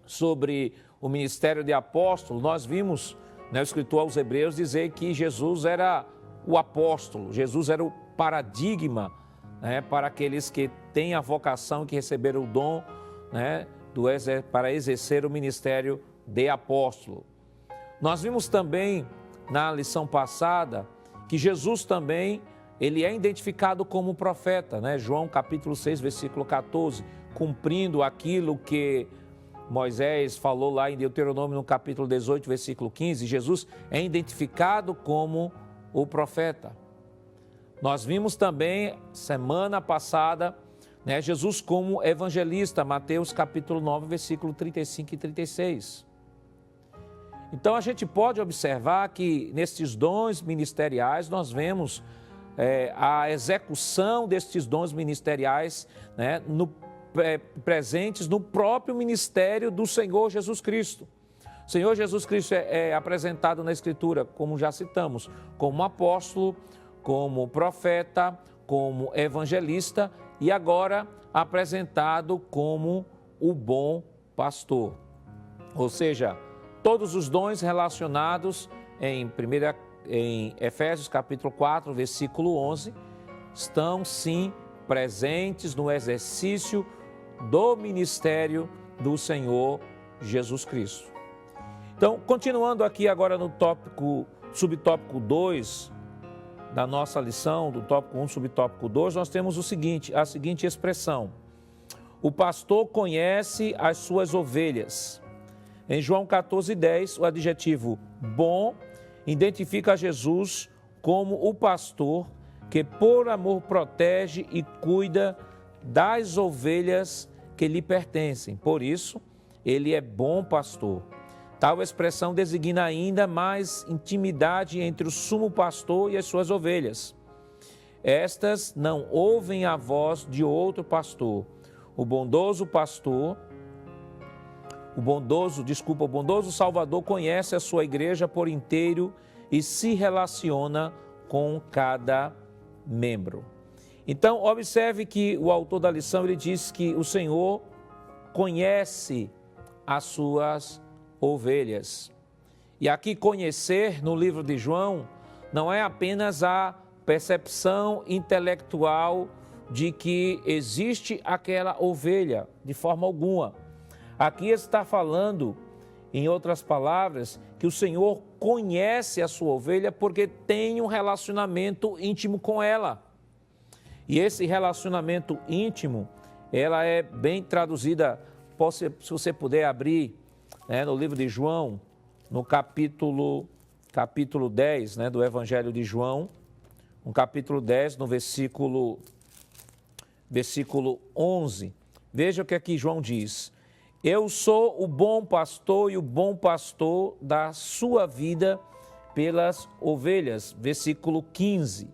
sobre o ministério de apóstolo, nós vimos, o escritor aos Hebreus dizer que Jesus era o apóstolo, Jesus era o paradigma, para aqueles que têm a vocação, que receberam o dom, para exercer o ministério de apóstolo. Nós vimos também na lição passada que Jesus também ele é identificado como profeta, João capítulo 6, versículo 14, cumprindo aquilo que Moisés falou lá em Deuteronômio no capítulo 18, versículo 15. Jesus é identificado como o profeta. Nós vimos também semana passada Jesus como evangelista, Mateus capítulo 9, versículo 35 e 36. Então a gente pode observar que nestes dons ministeriais nós vemos a execução destes dons ministeriais presentes no próprio ministério do Senhor Jesus Cristo. O Senhor Jesus Cristo é apresentado na Escritura, como já citamos, como apóstolo, como profeta, como evangelista, e agora apresentado como o bom pastor. Ou seja, todos os dons relacionados em Efésios capítulo 4, versículo 11, estão sim presentes no exercício do ministério do Senhor Jesus Cristo. Então, continuando aqui agora no subtópico 2, da nossa lição, do tópico 1, subtópico 2, nós temos a seguinte expressão: o pastor conhece as suas ovelhas. Em João 14:10, o adjetivo bom identifica Jesus como o pastor que por amor protege e cuida das ovelhas que lhe pertencem. Por isso, ele é bom pastor. Tal expressão designa ainda mais intimidade entre o sumo pastor e as suas ovelhas. Estas não ouvem a voz de outro pastor. O bondoso Salvador conhece a sua igreja por inteiro e se relaciona com cada membro. Então, observe que o autor da lição ele diz que o Senhor conhece as suas ovelhas. E aqui conhecer no livro de João não é apenas a percepção intelectual de que existe aquela ovelha, de forma alguma. Aqui está falando, em outras palavras, que o Senhor conhece a sua ovelha porque tem um relacionamento íntimo com ela. E esse relacionamento íntimo, ela é bem traduzida, se você puder abrir, no livro de João, no capítulo 10, do Evangelho de João, no capítulo 10, no versículo versículo 11. Veja o que aqui João diz. Eu sou o bom pastor e o bom pastor dá sua vida pelas ovelhas. Versículo 15.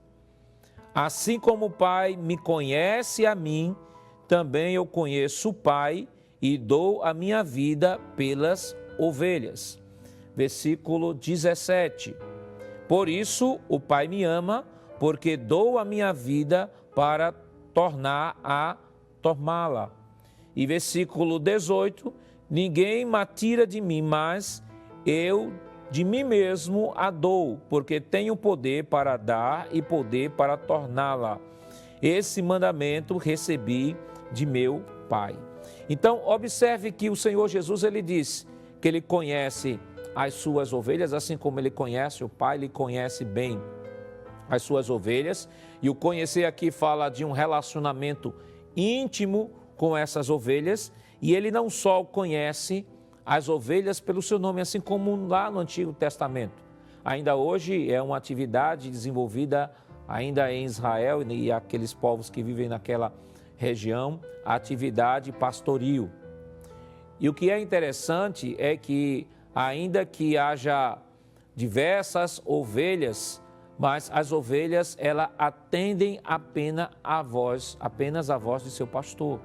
Assim como o Pai me conhece a mim, também eu conheço o Pai e dou a minha vida pelas ovelhas. Versículo 17. Por isso o Pai me ama, porque dou a minha vida para tomá-la. E versículo 18, ninguém me tira de mim, mas eu de mim mesmo a dou, porque tenho poder para dar e poder para torná-la. Esse mandamento recebi de meu Pai. Então, observe que o Senhor Jesus, ele disse que ele conhece as suas ovelhas, assim como ele conhece o Pai, ele conhece bem as suas ovelhas. E o conhecer aqui fala de um relacionamento íntimo com essas ovelhas, e ele não só conhece as ovelhas pelo seu nome, assim como lá no Antigo Testamento. Ainda hoje é uma atividade desenvolvida ainda em Israel e aqueles povos que vivem naquela região, a atividade pastoril. E o que é interessante é que, ainda que haja diversas ovelhas, mas as ovelhas, elas atendem apenas a voz de seu pastor.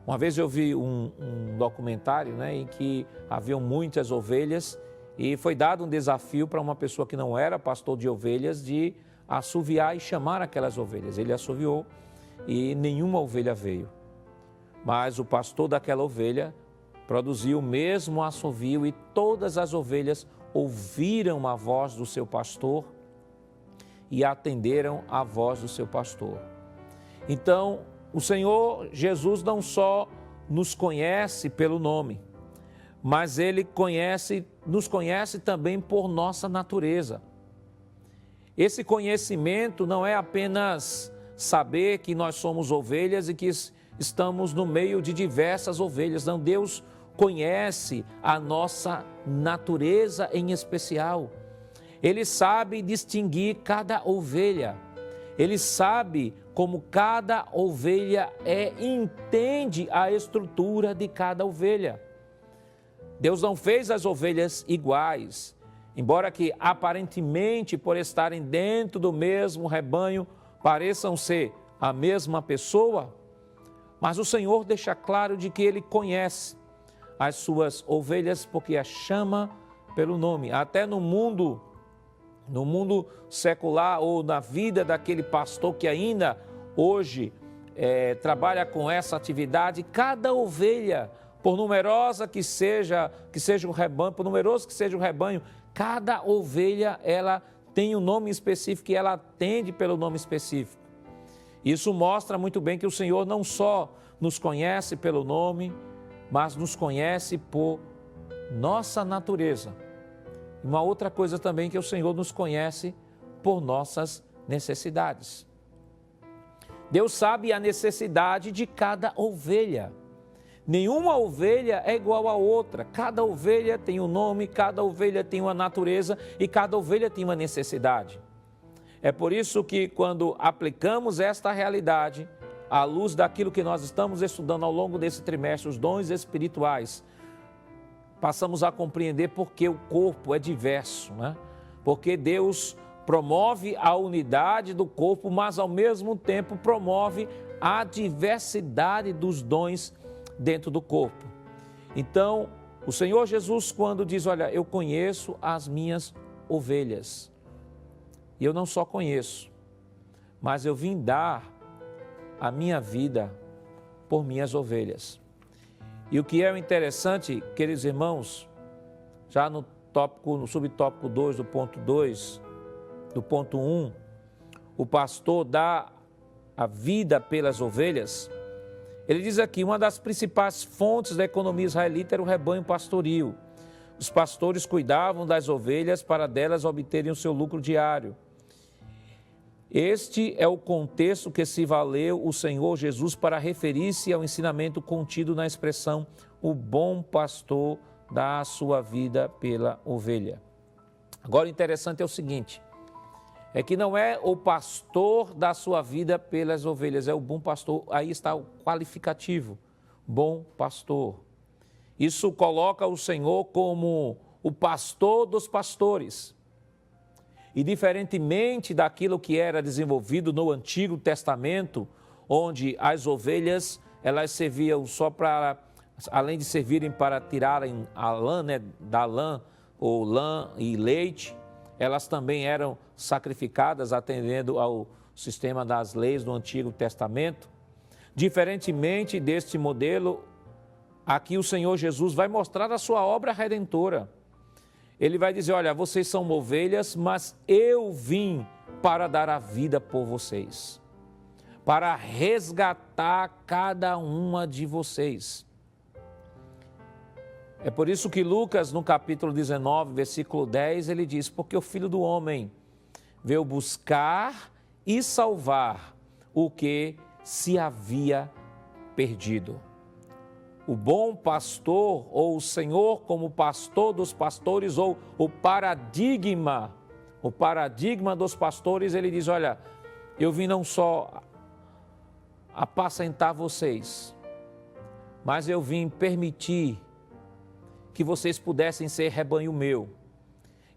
Uma vez eu vi um documentário, em que haviam muitas ovelhas e foi dado um desafio para uma pessoa que não era pastor de ovelhas de assoviar e chamar aquelas ovelhas. Ele assoviou e nenhuma ovelha veio. Mas o pastor daquela ovelha produziu o mesmo assovio e todas as ovelhas ouviram a voz do seu pastor e atenderam a voz do seu pastor. Então, o Senhor Jesus não só nos conhece pelo nome, mas Ele nos conhece também por nossa natureza. Esse conhecimento não é apenas saber que nós somos ovelhas e que estamos no meio de diversas ovelhas. Não, Deus conhece a nossa natureza em especial. Ele sabe distinguir cada ovelha. Ele sabe como cada ovelha entende a estrutura de cada ovelha. Deus não fez as ovelhas iguais, embora que aparentemente, por estarem dentro do mesmo rebanho, pareçam ser a mesma pessoa, mas o Senhor deixa claro de que Ele conhece as suas ovelhas porque as chama pelo nome. Até no mundo secular ou na vida daquele pastor que ainda hoje trabalha com essa atividade, cada ovelha, por numerosa que seja o rebanho, por numeroso que seja o rebanho, cada ovelha ela tem um nome específico e ela atende pelo nome específico. Isso mostra muito bem que o Senhor não só nos conhece pelo nome, mas nos conhece por nossa natureza. Uma outra coisa também que o Senhor nos conhece por nossas necessidades. Deus sabe a necessidade de cada ovelha. Nenhuma ovelha é igual a outra. Cada ovelha tem um nome, cada ovelha tem uma natureza e cada ovelha tem uma necessidade. É por isso que quando aplicamos esta realidade, à luz daquilo que nós estamos estudando ao longo desse trimestre, os dons espirituais, passamos a compreender porque o corpo é diverso, Porque Deus promove a unidade do corpo, mas ao mesmo tempo promove a diversidade dos dons dentro do corpo. Então, o Senhor Jesus, quando diz, olha, eu conheço as minhas ovelhas, e eu não só conheço, mas eu vim dar a minha vida por minhas ovelhas. E o que é interessante, queridos irmãos, já no subtópico 2 do ponto 2, do ponto 1, o pastor dá a vida pelas ovelhas. Ele diz aqui, uma das principais fontes da economia israelita era o rebanho pastoril. Os pastores cuidavam das ovelhas para delas obterem o seu lucro diário. Este é o contexto que se valeu o Senhor Jesus para referir-se ao ensinamento contido na expressão o bom pastor dá a sua vida pela ovelha. Agora o interessante é o seguinte, é que não é o pastor da sua vida pelas ovelhas, é o bom pastor. Aí está o qualificativo, bom pastor. Isso coloca o Senhor como o pastor dos pastores. E diferentemente daquilo que era desenvolvido no Antigo Testamento, onde as ovelhas, elas serviam só para, além de servirem para tirarem a lã, né, da lã, ou lã e leite, elas também eram sacrificadas atendendo ao sistema das leis do Antigo Testamento. Diferentemente deste modelo, aqui o Senhor Jesus vai mostrar a sua obra redentora. Ele vai dizer, olha, vocês são ovelhas, mas eu vim para dar a vida por vocês, para resgatar cada uma de vocês. É por isso que Lucas, no capítulo 19, versículo 10, ele diz, porque o Filho do Homem veio buscar e salvar o que se havia perdido. O bom pastor, ou o Senhor como pastor dos pastores, ou o paradigma dos pastores, ele diz, olha, eu vim não só apacentar vocês, mas eu vim permitir que vocês pudessem ser rebanho meu.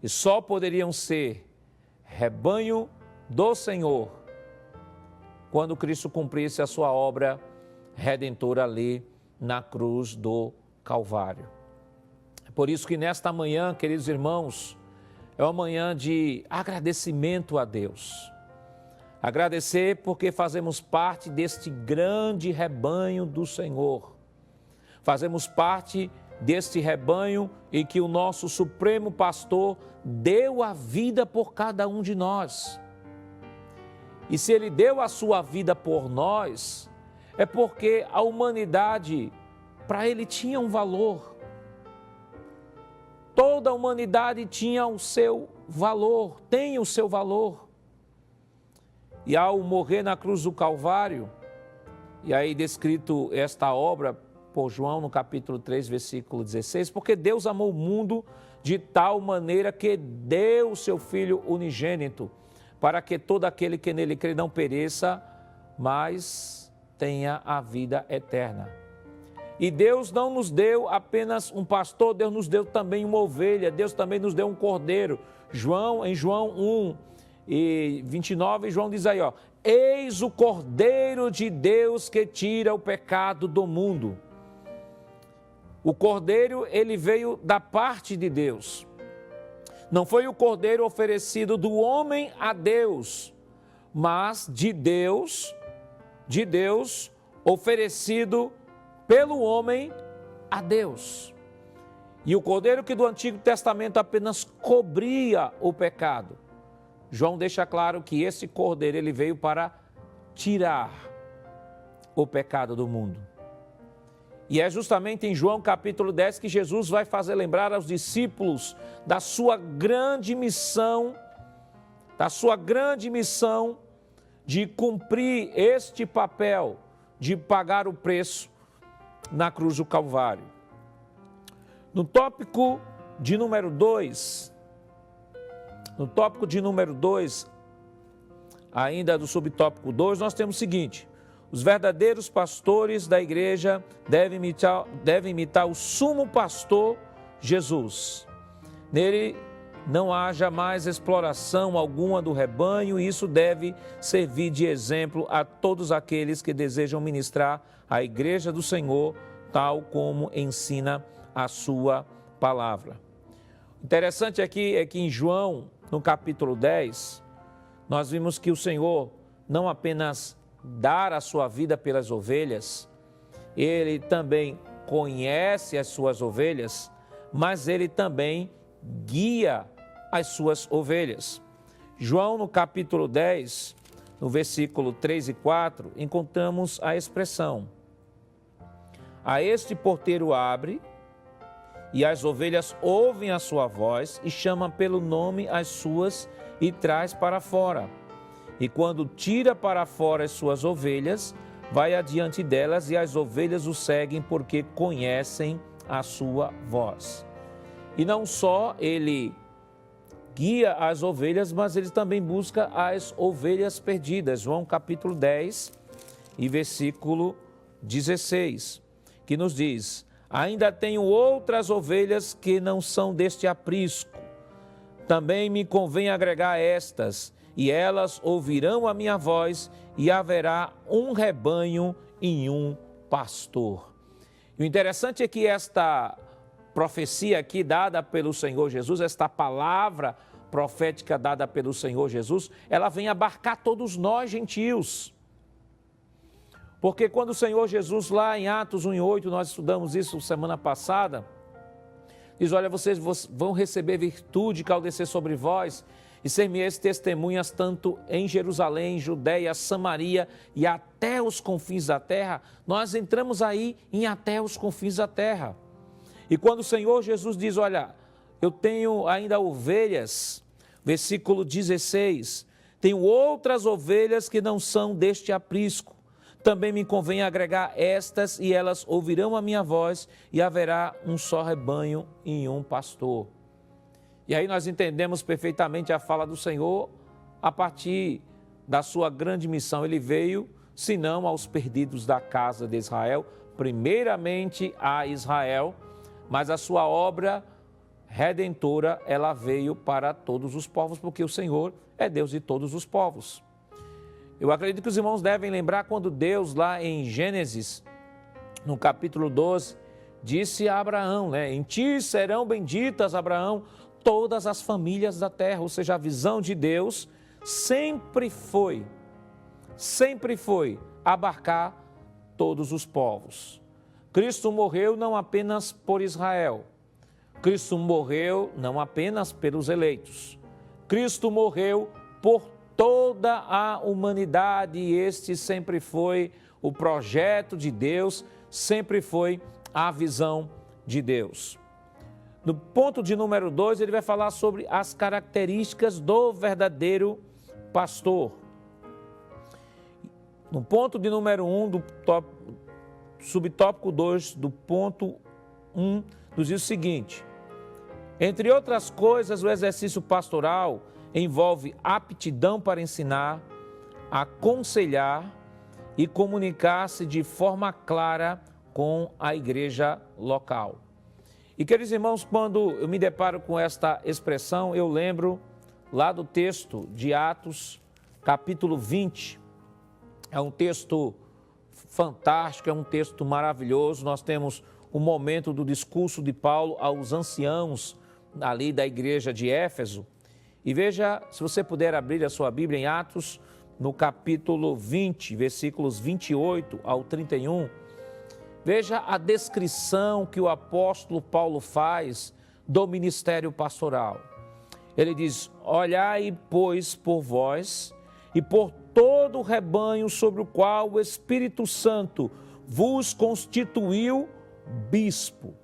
E só poderiam ser rebanho do Senhor quando Cristo cumprisse a sua obra redentora ali na cruz do Calvário. É por isso que nesta manhã, queridos irmãos, é uma manhã de agradecimento a Deus. Agradecer porque fazemos parte deste grande rebanho do Senhor. Fazemos parte deste rebanho em que o nosso Supremo Pastor deu a vida por cada um de nós. E se Ele deu a sua vida por nós, é porque a humanidade, para Ele, tinha um valor. Toda a humanidade tinha o seu valor, tem o seu valor. E ao morrer na cruz do Calvário, e aí descrito esta obra por João no capítulo 3, versículo 16, porque Deus amou o mundo de tal maneira que deu o seu Filho unigênito, para que todo aquele que nele crê não pereça, mas tenha a vida eterna. E Deus não nos deu apenas um pastor, Deus nos deu também uma ovelha, Deus também nos deu um cordeiro. Em João 1 e 29, João diz aí, ó, eis o Cordeiro de Deus que tira o pecado do mundo. O Cordeiro, ele veio da parte de Deus. Não foi o Cordeiro oferecido do homem a Deus, mas de Deus oferecido pelo homem a Deus. E o Cordeiro que do Antigo Testamento apenas cobria o pecado. João deixa claro que esse Cordeiro, ele veio para tirar o pecado do mundo. E é justamente em João capítulo 10 que Jesus vai fazer lembrar aos discípulos da sua grande missão, de cumprir este papel, de pagar o preço na cruz do Calvário. No tópico de número 2, ainda do subtópico 2, nós temos o seguinte: os verdadeiros pastores da igreja devem imitar o sumo pastor Jesus. Nele não haja mais exploração alguma do rebanho, e isso deve servir de exemplo a todos aqueles que desejam ministrar a igreja do Senhor, tal como ensina a sua palavra. Interessante aqui é que em João, no capítulo 10, nós vimos que o Senhor não apenas dar a sua vida pelas ovelhas, Ele também conhece as suas ovelhas, mas Ele também guia as suas ovelhas. João, no capítulo 10, no versículo 3 e 4, encontramos a expressão: a este porteiro abre, e as ovelhas ouvem a sua voz, e chama pelo nome as suas e traz para fora. E quando tira para fora as suas ovelhas, vai adiante delas, e as ovelhas o seguem porque conhecem a sua voz. E não só ele guia as ovelhas, mas ele também busca as ovelhas perdidas. João capítulo 10 e versículo 16, que nos diz: ainda tenho outras ovelhas que não são deste aprisco. Também me convém agregar estas, e elas ouvirão a minha voz, e haverá um rebanho e um pastor. E o interessante é que esta profecia aqui dada pelo Senhor Jesus, esta palavra profética dada pelo Senhor Jesus, ela vem abarcar todos nós gentios. Porque quando o Senhor Jesus, lá em Atos 1:8, nós estudamos isso semana passada, diz: olha, vocês vão receber virtude que ao descer sobre vós, e ser-me-eis testemunhas tanto em Jerusalém, Judeia, Samaria e até os confins da terra. Nós entramos aí em até os confins da terra. E quando o Senhor Jesus diz: olha, eu tenho ainda ovelhas, versículo 16, tenho outras ovelhas que não são deste aprisco. Também me convém agregar estas, e elas ouvirão a minha voz, e haverá um só rebanho e um pastor. E aí nós entendemos perfeitamente a fala do Senhor a partir da sua grande missão. Ele veio, senão aos perdidos da casa de Israel, primeiramente a Israel, mas a sua obra redentora, ela veio para todos os povos, porque o Senhor é Deus de todos os povos. Eu acredito que os irmãos devem lembrar quando Deus, lá em Gênesis, no capítulo 12, disse a Abraão, em ti serão benditas, Abraão, todas as famílias da terra. Ou seja, a visão de Deus sempre foi abarcar todos os povos. Cristo morreu não apenas por Israel, Cristo morreu não apenas pelos eleitos, Cristo morreu por toda a humanidade, e este sempre foi o projeto de Deus, sempre foi a visão de Deus. No ponto de número 2, ele vai falar sobre as características do verdadeiro pastor. No ponto de número 1, subtópico 2, do ponto 1, nos diz o seguinte: entre outras coisas, o exercício pastoral envolve aptidão para ensinar, aconselhar e comunicar-se de forma clara com a igreja local. E, queridos irmãos, quando eu me deparo com esta expressão, eu lembro lá do texto de Atos, capítulo 20. É um texto fantástico, é um texto maravilhoso. Nós temos o momento do discurso de Paulo aos anciãos ali da igreja de Éfeso. E veja, se você puder abrir a sua Bíblia em Atos, no capítulo 20, versículos 28 ao 31, veja a descrição que o apóstolo Paulo faz do ministério pastoral. Ele diz: olhai, pois, por vós e por todo o rebanho sobre o qual o Espírito Santo vos constituiu bispo,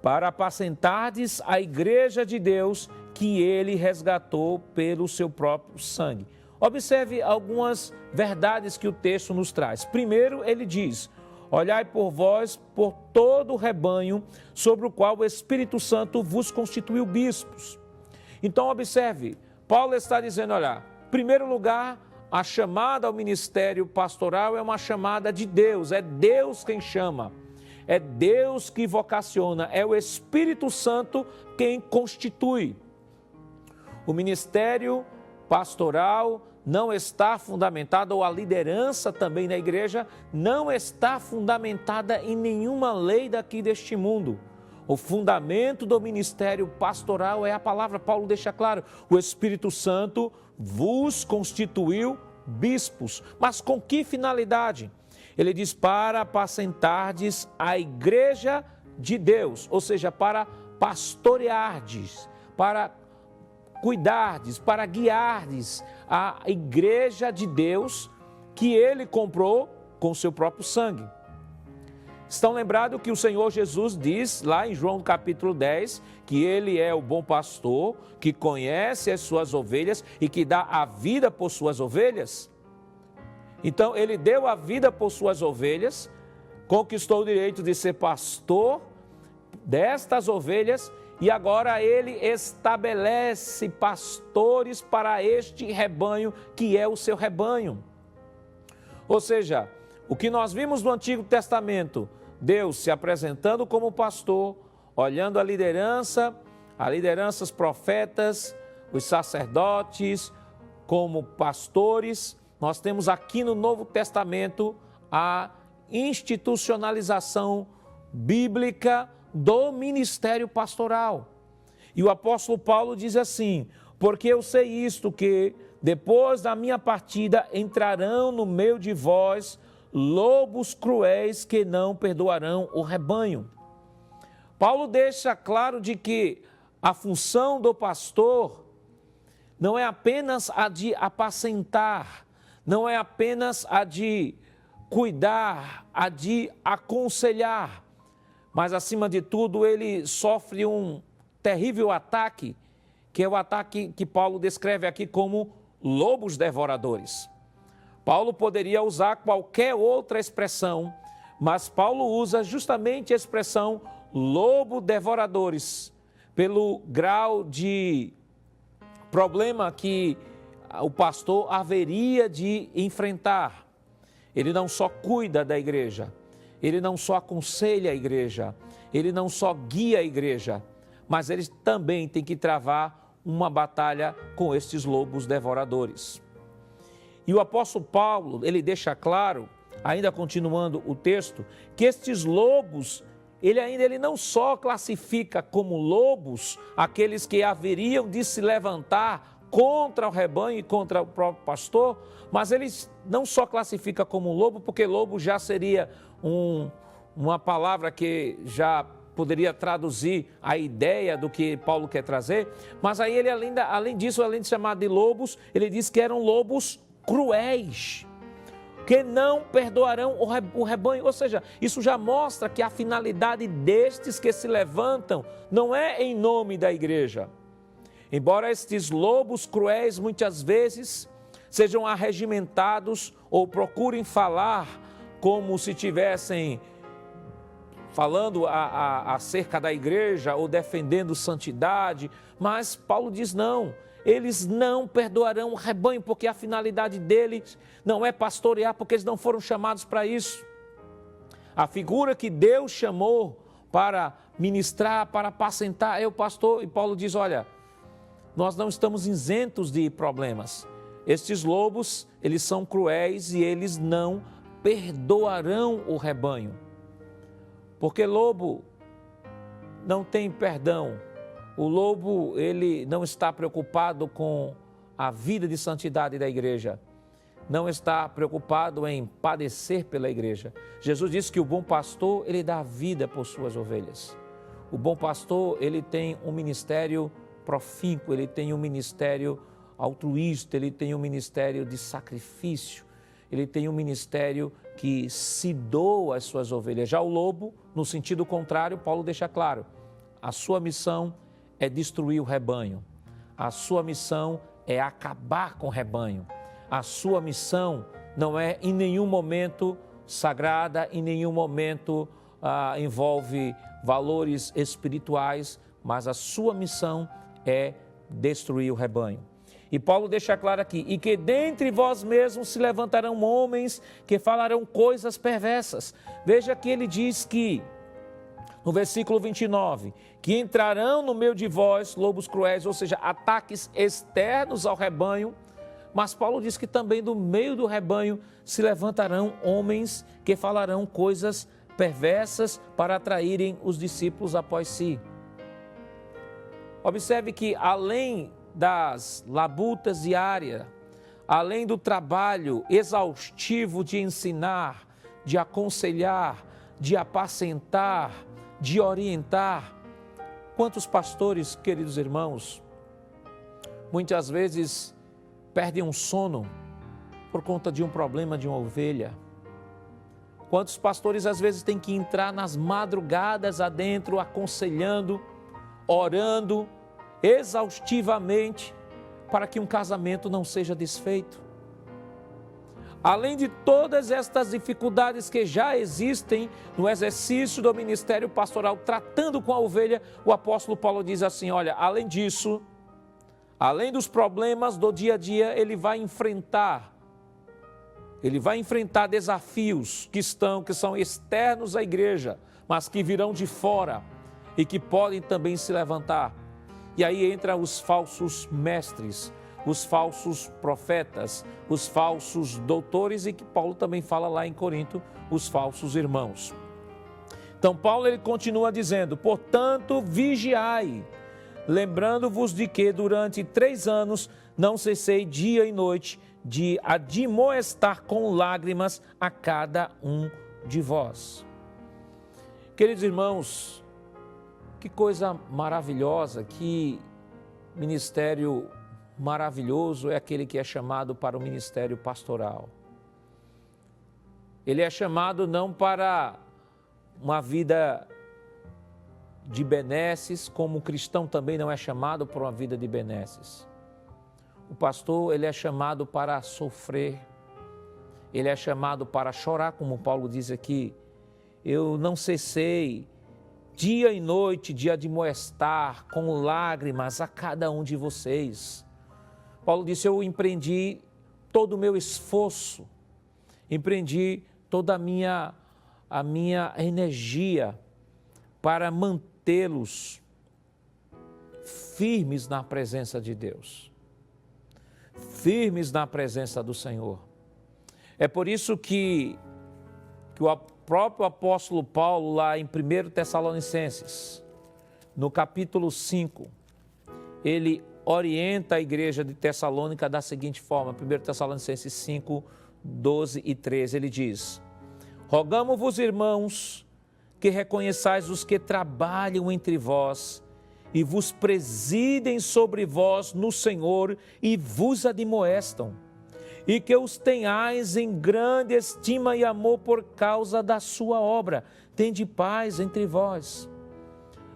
para apacentardes a igreja de Deus que ele resgatou pelo seu próprio sangue. Observe algumas verdades que o texto nos traz. Primeiro, ele diz: olhai por vós, por todo o rebanho sobre o qual o Espírito Santo vos constituiu bispos. Então, observe, Paulo está dizendo, olha, em primeiro lugar, a chamada ao ministério pastoral é uma chamada de Deus, é Deus quem chama. É Deus que vocaciona, é o Espírito Santo quem constitui. O ministério pastoral não está fundamentado, ou a liderança também na igreja, não está fundamentada em nenhuma lei daqui deste mundo. O fundamento do ministério pastoral é a palavra. Paulo deixa claro: o Espírito Santo vos constituiu bispos. Mas com que finalidade? Ele diz: para apacentardes a igreja de Deus, ou seja, para pastoreardes, para cuidardes, para guiardes a igreja de Deus que ele comprou com seu próprio sangue. Estão lembrados que o Senhor Jesus diz lá em João capítulo 10 que ele é o bom pastor, que conhece as suas ovelhas e que dá a vida por suas ovelhas? Então, ele deu a vida por suas ovelhas, conquistou o direito de ser pastor destas ovelhas e agora ele estabelece pastores para este rebanho, que é o seu rebanho. Ou seja, o que nós vimos no Antigo Testamento, Deus se apresentando como pastor, olhando a lideranças profetas, os sacerdotes como pastores, nós temos aqui no Novo Testamento a institucionalização bíblica do ministério pastoral. E o apóstolo Paulo diz assim: porque eu sei isto, que depois da minha partida entrarão no meio de vós lobos cruéis que não perdoarão o rebanho. Paulo deixa claro de que a função do pastor não é apenas a de apacentar, não é apenas a de cuidar, a de aconselhar, mas acima de tudo ele sofre um terrível ataque, que é o ataque que Paulo descreve aqui como lobos devoradores. Paulo poderia usar qualquer outra expressão, mas Paulo usa justamente a expressão lobo devoradores, pelo grau de problema que o pastor haveria de enfrentar. Ele não só cuida da igreja, ele não só aconselha a igreja, ele não só guia a igreja, mas ele também tem que travar uma batalha com estes lobos devoradores. E o apóstolo Paulo, ele deixa claro, ainda continuando o texto, que estes lobos, ele não só classifica como lobos aqueles que haveriam de se levantar contra o rebanho e contra o próprio pastor, mas ele não só classifica como lobo, porque lobo já seria uma palavra que já poderia traduzir a ideia do que Paulo quer trazer, mas aí ele além disso, além de chamar de lobos, ele diz que eram lobos cruéis, que não perdoarão o rebanho. Ou seja, isso já mostra que a finalidade destes que se levantam não é em nome da igreja. Embora estes lobos cruéis muitas vezes sejam arregimentados ou procurem falar como se tivessem falando acerca da igreja ou defendendo santidade, mas Paulo diz não, eles não perdoarão o rebanho, porque a finalidade deles não é pastorear, porque eles não foram chamados para isso. A figura que Deus chamou para ministrar, para apacentar é o pastor, e Paulo diz, olha, nós não estamos isentos de problemas. Estes lobos, eles são cruéis e eles não perdoarão o rebanho. Porque lobo não tem perdão. O lobo, ele não está preocupado com a vida de santidade da igreja. Não está preocupado em padecer pela igreja. Jesus disse que o bom pastor, ele dá vida por suas ovelhas. O bom pastor, ele tem um ministério profícuo, ele tem um ministério altruísta, ele tem um ministério de sacrifício, ele tem um ministério que se doa às suas ovelhas. Já o lobo, no sentido contrário, Paulo deixa claro, a sua missão é destruir o rebanho, a sua missão é acabar com o rebanho, a sua missão não é em nenhum momento sagrada, em nenhum momento envolve valores espirituais, mas a sua missão é destruir o rebanho. E Paulo deixa claro aqui, e que dentre vós mesmos se levantarão homens que falarão coisas perversas. Veja que ele diz que, no versículo 29, que entrarão no meio de vós lobos cruéis, ou seja, ataques externos ao rebanho, mas Paulo diz que também do meio do rebanho se levantarão homens que falarão coisas perversas para atraírem os discípulos após si. Observe que além das labutas diárias, além do trabalho exaustivo de ensinar, de aconselhar, de apacentar, de orientar, quantos pastores, queridos irmãos, muitas vezes perdem um sono por conta de um problema de uma ovelha? Quantos pastores às vezes têm que entrar nas madrugadas adentro, aconselhando, orando, exaustivamente para que um casamento não seja desfeito? Além de todas estas dificuldades que já existem no exercício do ministério pastoral, tratando com a ovelha, o apóstolo Paulo diz assim, olha, além disso, além dos problemas do dia a dia, ele vai enfrentar desafios que são externos à igreja, mas que virão de fora e que podem também se levantar. E aí entram os falsos mestres, os falsos profetas, os falsos doutores e que Paulo também fala lá em Corinto, os falsos irmãos. Então Paulo ele continua dizendo, portanto vigiai, lembrando-vos de que durante 3 anos não cessei dia e noite de admoestar com lágrimas a cada um de vós. Queridos irmãos, que coisa maravilhosa, que ministério maravilhoso é aquele que é chamado para o ministério pastoral. Ele é chamado não para uma vida de benesses, como o cristão também não é chamado para uma vida de benesses. O pastor, ele é chamado para sofrer, ele é chamado para chorar, como Paulo diz aqui. Eu não cessei dia e noite de admoestar com lágrimas a cada um de vocês. Paulo disse, eu empreendi todo o meu esforço, empreendi toda a minha energia para mantê-los firmes na presença de Deus, firmes na presença do Senhor. É por isso que o próprio apóstolo Paulo, lá em 1 Tessalonicenses, no capítulo 5, ele orienta a igreja de Tessalônica da seguinte forma, 1 Tessalonicenses 5, 12 e 13, ele diz, rogamo-vos, irmãos, que reconheçais os que trabalham entre vós e vos presidem sobre vós no Senhor e vos admoestam, e que os tenhais em grande estima e amor por causa da sua obra. Tende paz entre vós.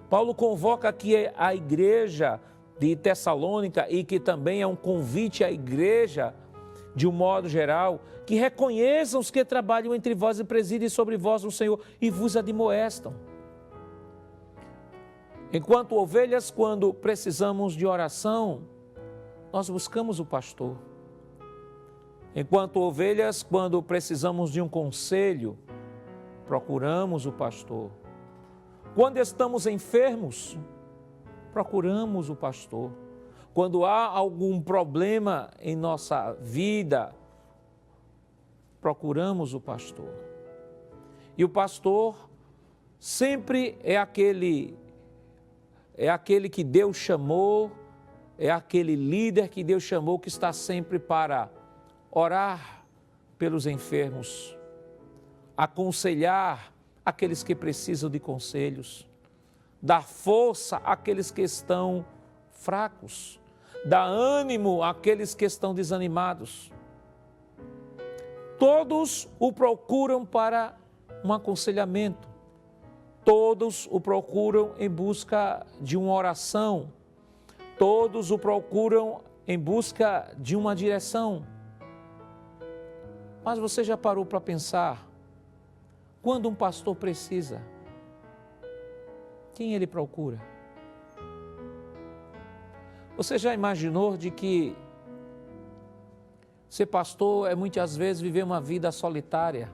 Paulo convoca aqui a igreja de Tessalônica e que também é um convite à igreja, de um modo geral, que reconheçam os que trabalham entre vós e presidem sobre vós no Senhor e vos admoestam. Enquanto ovelhas, quando precisamos de oração, nós buscamos o pastor. Enquanto ovelhas, quando precisamos de um conselho, procuramos o pastor. Quando estamos enfermos, procuramos o pastor. Quando há algum problema em nossa vida, procuramos o pastor. E o pastor sempre é aquele que Deus chamou, é aquele líder que Deus chamou, que está sempre para orar pelos enfermos, aconselhar aqueles que precisam de conselhos, dar força àqueles que estão fracos, dar ânimo àqueles que estão desanimados. Todos o procuram para um aconselhamento, todos o procuram em busca de uma oração, todos o procuram em busca de uma direção. Mas você já parou para pensar, quando um pastor precisa, quem ele procura? Você já imaginou de que ser pastor é muitas vezes viver uma vida solitária?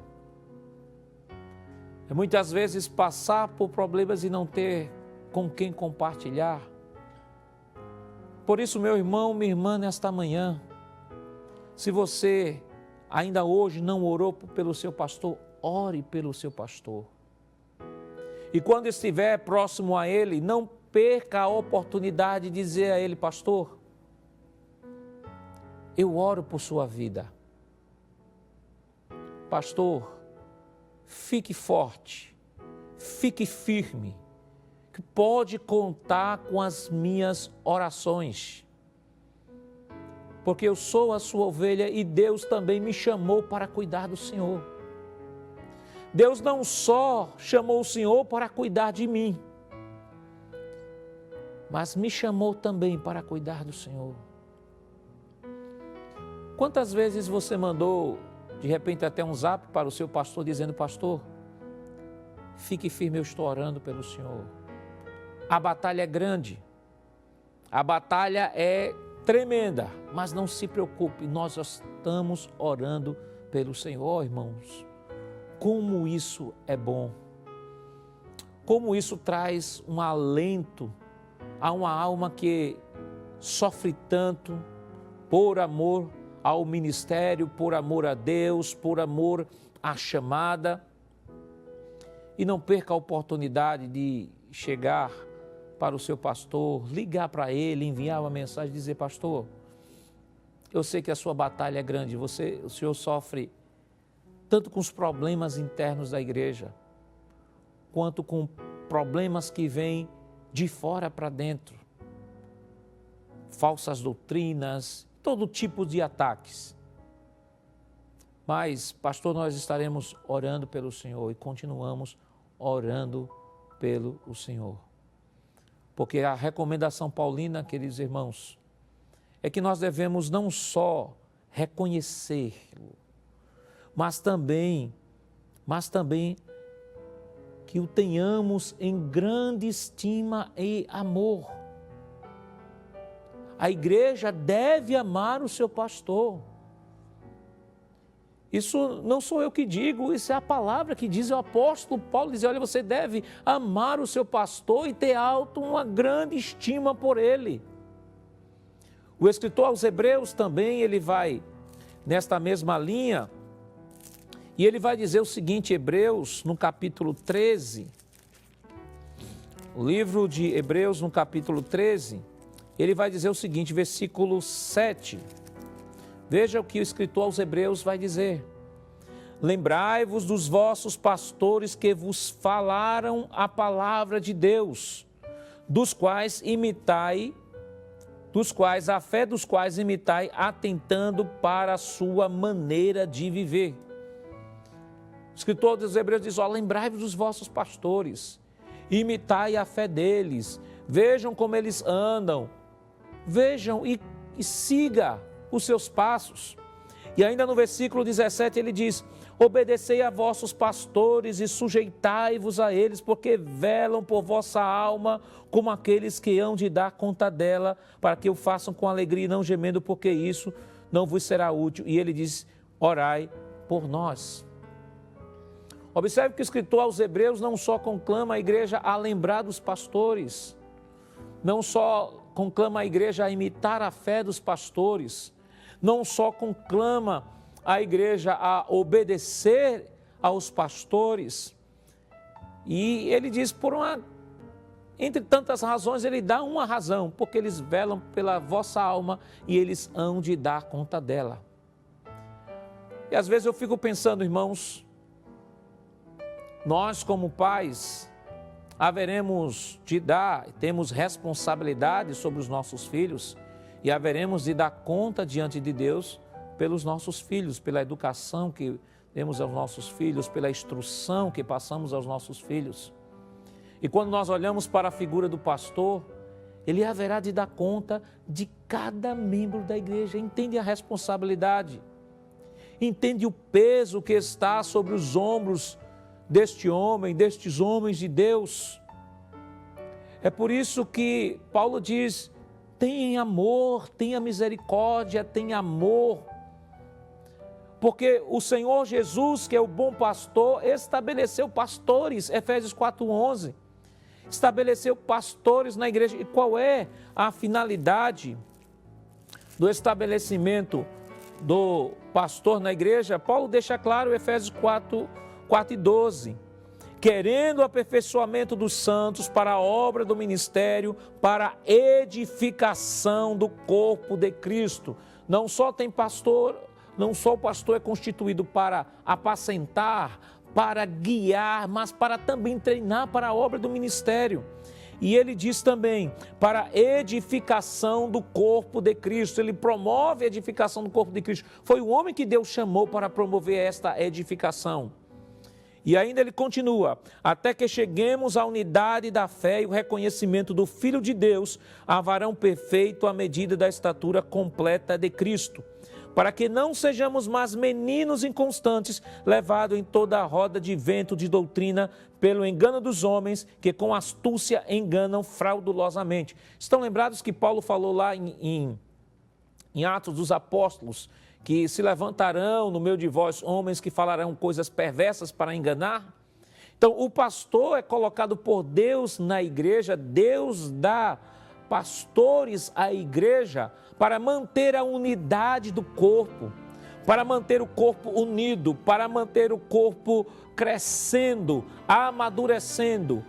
É muitas vezes passar por problemas e não ter com quem compartilhar? Por isso, meu irmão, minha irmã, nesta manhã, se você ainda hoje não orou pelo seu pastor, ore pelo seu pastor. E quando estiver próximo a ele, não perca a oportunidade de dizer a ele, pastor, eu oro por sua vida. Pastor, fique forte, fique firme, que pode contar com as minhas orações. Porque eu sou a sua ovelha e Deus também me chamou para cuidar do Senhor. Deus não só chamou o Senhor para cuidar de mim, mas me chamou também para cuidar do Senhor. Quantas vezes você mandou de repente até um zap para o seu pastor dizendo: pastor, fique firme, eu estou orando pelo senhor. A batalha é grande, a batalha é tremenda, mas não se preocupe, nós já estamos orando pelo Senhor, irmãos. Como isso é bom, como isso traz um alento a uma alma que sofre tanto por amor ao ministério, por amor a Deus, por amor à chamada. E não perca a oportunidade de chegar para o seu pastor, ligar para ele, enviar uma mensagem, dizer: pastor, eu sei que a sua batalha é grande, o senhor sofre tanto com os problemas internos da igreja, quanto com problemas que vêm de fora para dentro, falsas doutrinas, todo tipo de ataques. Mas, pastor, nós estaremos orando pelo Senhor e continuamos orando pelo Senhor. Porque a recomendação paulina, queridos irmãos, é que nós devemos não só reconhecê-lo, mas também que o tenhamos em grande estima e amor. A igreja deve amar o seu pastor. Isso não sou eu que digo, isso é a palavra que diz. O apóstolo Paulo diz: olha, você deve amar o seu pastor e ter uma grande estima por ele. O escritor aos Hebreus também, ele vai nesta mesma linha, e ele vai dizer o seguinte, Hebreus, no capítulo 13, o livro de Hebreus, no capítulo 13, ele vai dizer o seguinte, versículo 7, veja o que o escritor aos Hebreus vai dizer: lembrai-vos dos vossos pastores que vos falaram a palavra de Deus, dos quais a fé dos quais imitai, atentando para a sua maneira de viver. O escritor dos Hebreus diz: lembrai-vos dos vossos pastores, imitai a fé deles, vejam como eles andam, vejam e siga os seus passos. E ainda no versículo 17 ele diz: obedecei a vossos pastores e sujeitai-vos a eles, porque velam por vossa alma, como aqueles que hão de dar conta dela, para que o façam com alegria e não gemendo, porque isso não vos será útil. E ele diz: orai por nós. Observe que o escritor aos Hebreus não só conclama a igreja a lembrar dos pastores, não só conclama a igreja a imitar a fé dos pastores, não só conclama a igreja a obedecer aos pastores, e ele diz, entre tantas razões, ele dá uma razão: porque eles velam pela vossa alma e eles hão de dar conta dela. E às vezes eu fico pensando, irmãos, nós como pais temos responsabilidade sobre os nossos filhos e haveremos de dar conta diante de Deus pelos nossos filhos, pela educação que demos aos nossos filhos, pela instrução que passamos aos nossos filhos. E quando nós olhamos para a figura do pastor, ele haverá de dar conta de cada membro da igreja. Entende a responsabilidade, entende o peso que está sobre os ombros destes homens de Deus. É por isso que Paulo diz: tenha amor, tenha misericórdia, tenha amor. Porque o Senhor Jesus, que é o bom pastor, estabeleceu pastores, Efésios 4:11, estabeleceu pastores na igreja. E qual é a finalidade do estabelecimento do pastor na igreja? Paulo deixa claro, Efésios 4:12, querendo o aperfeiçoamento dos santos para a obra do ministério, para a edificação do corpo de Cristo. Não só o pastor é constituído para apacentar, para guiar, mas para também treinar para a obra do ministério. E ele diz também, para a edificação do corpo de Cristo. Ele promove a edificação do corpo de Cristo. Foi o homem que Deus chamou para promover esta edificação. E ainda ele continua: até que cheguemos à unidade da fé e o reconhecimento do Filho de Deus, a varão perfeito à medida da estatura completa de Cristo, para que não sejamos mais meninos inconstantes, levados em toda a roda de vento de doutrina pelo engano dos homens, que com astúcia enganam fraudulosamente. Estão lembrados que Paulo falou lá em Atos dos Apóstolos, que se levantarão no meio de vós homens que falarão coisas perversas para enganar? Então, o pastor é colocado por Deus na igreja, Deus dá pastores à igreja para manter a unidade do corpo, para manter o corpo unido, para manter o corpo crescendo, amadurecendo.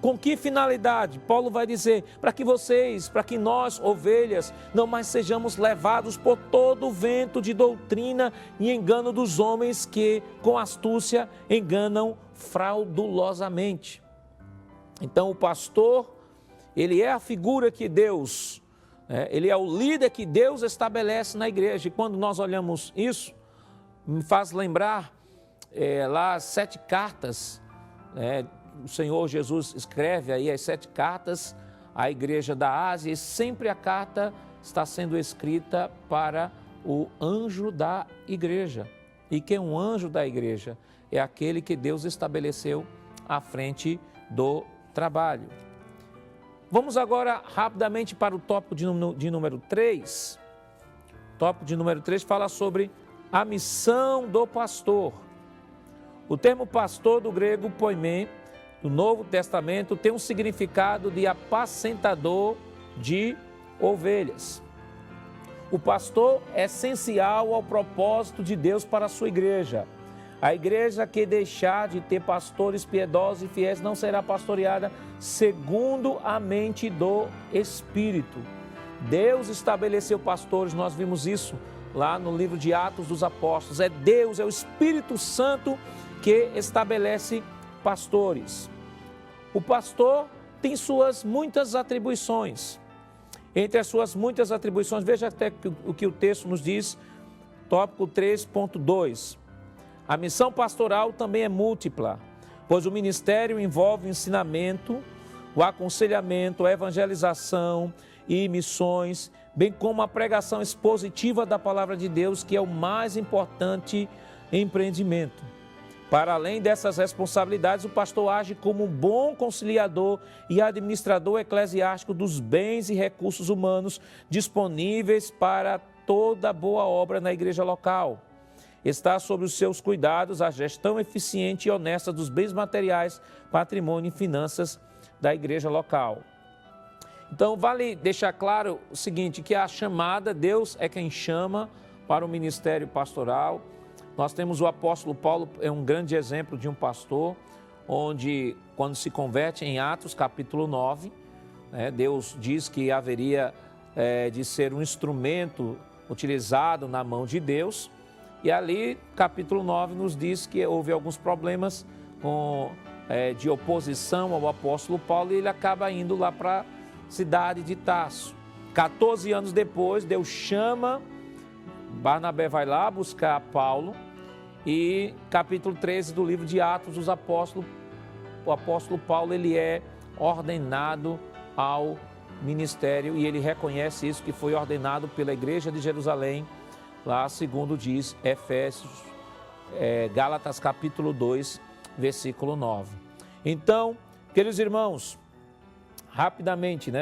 Com que finalidade? Paulo vai dizer, para que vocês, para que nós, ovelhas, não mais sejamos levados por todo o vento de doutrina e engano dos homens que, com astúcia, enganam fraudulosamente. Então, o pastor, ele é a figura que Deus, ele é o líder que Deus estabelece na igreja. E quando nós olhamos isso, me faz lembrar lá as 7 cartas, o Senhor Jesus escreve aí as 7 cartas à igreja da Ásia, e sempre a carta está sendo escrita para o anjo da igreja. E quem é um anjo da igreja? É aquele que Deus estabeleceu à frente do trabalho. Vamos agora rapidamente para o tópico de número 3. O tópico de número 3 fala sobre a missão do pastor. O termo pastor do grego poimê, do Novo Testamento, tem um significado de apacentador de ovelhas. O pastor é essencial ao propósito de Deus para a sua igreja. A igreja que deixar de ter pastores piedosos e fiéis não será pastoreada segundo a mente do Espírito. Deus estabeleceu pastores, nós vimos isso lá no livro de Atos dos Apóstolos. É Deus, é o Espírito Santo que estabelece pastores. O pastor tem suas muitas atribuições. Entre as suas muitas atribuições, veja até o que o texto nos diz, tópico 3.2. A missão pastoral também é múltipla, pois o ministério envolve o ensinamento, o aconselhamento, a evangelização e missões, bem como a pregação expositiva da palavra de Deus, que é o mais importante empreendimento. Para além dessas responsabilidades, o pastor age como um bom conciliador e administrador eclesiástico dos bens e recursos humanos disponíveis para toda boa obra na igreja local. Está sob os seus cuidados a gestão eficiente e honesta dos bens materiais, patrimônio e finanças da igreja local. Então, vale deixar claro o seguinte, que a chamada, Deus é quem chama para o ministério pastoral. Nós temos o apóstolo Paulo, é um grande exemplo de um pastor, onde, quando se converte em Atos, capítulo 9, Deus diz que haveria de ser um instrumento utilizado na mão de Deus, e ali, capítulo 9, nos diz que houve alguns problemas de oposição ao apóstolo Paulo, e ele acaba indo lá para a cidade de Tarso. 14 anos depois, Deus chama, Barnabé vai lá buscar Paulo, e capítulo 13 do livro de Atos dos Apóstolos, o apóstolo Paulo, ele é ordenado ao ministério, e ele reconhece isso, que foi ordenado pela igreja de Jerusalém, lá segundo diz Efésios, Gálatas capítulo 2, versículo 9. Então, queridos irmãos, rapidamente,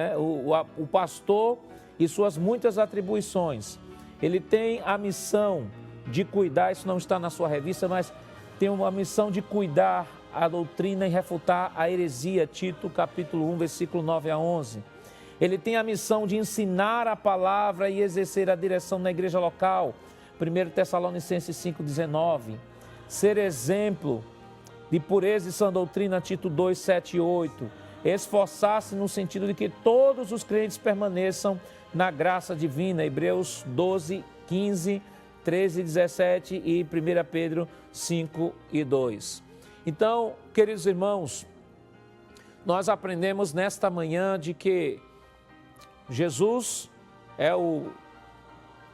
o pastor e suas muitas atribuições, ele tem a missão de cuidar, isso não está na sua revista, mas tem uma missão de cuidar a doutrina e refutar a heresia, Tito capítulo 1, versículo 9 a 11. Ele tem a missão de ensinar a palavra e exercer a direção na igreja local, 1 Tessalonicenses 5,19. Ser exemplo de pureza e sã doutrina, Tito 2, 7 e 8. Esforçar-se no sentido de que todos os crentes permaneçam na graça divina, Hebreus 12, 15, 13 e 17 e 1 Pedro 5 e 2. Então, queridos irmãos, nós aprendemos nesta manhã de que Jesus é o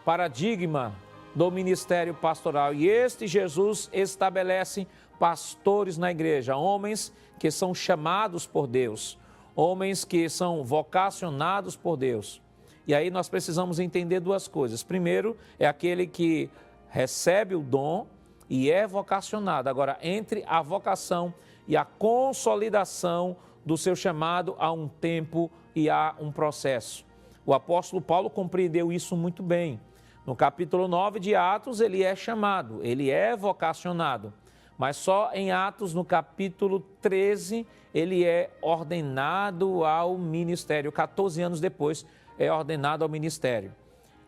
paradigma do ministério pastoral, e este Jesus estabelece pastores na igreja, homens que são chamados por Deus, homens que são vocacionados por Deus. E aí nós precisamos entender duas coisas. Primeiro, é aquele que recebe o dom e é vocacionado. Agora, entre a vocação e a consolidação do seu chamado, há um tempo e há um processo. O apóstolo Paulo compreendeu isso muito bem. No capítulo 9 de Atos, ele é chamado, ele é vocacionado. Mas só em Atos, no capítulo 13, ele é ordenado ao ministério. 14 anos depois, é ordenado ao ministério.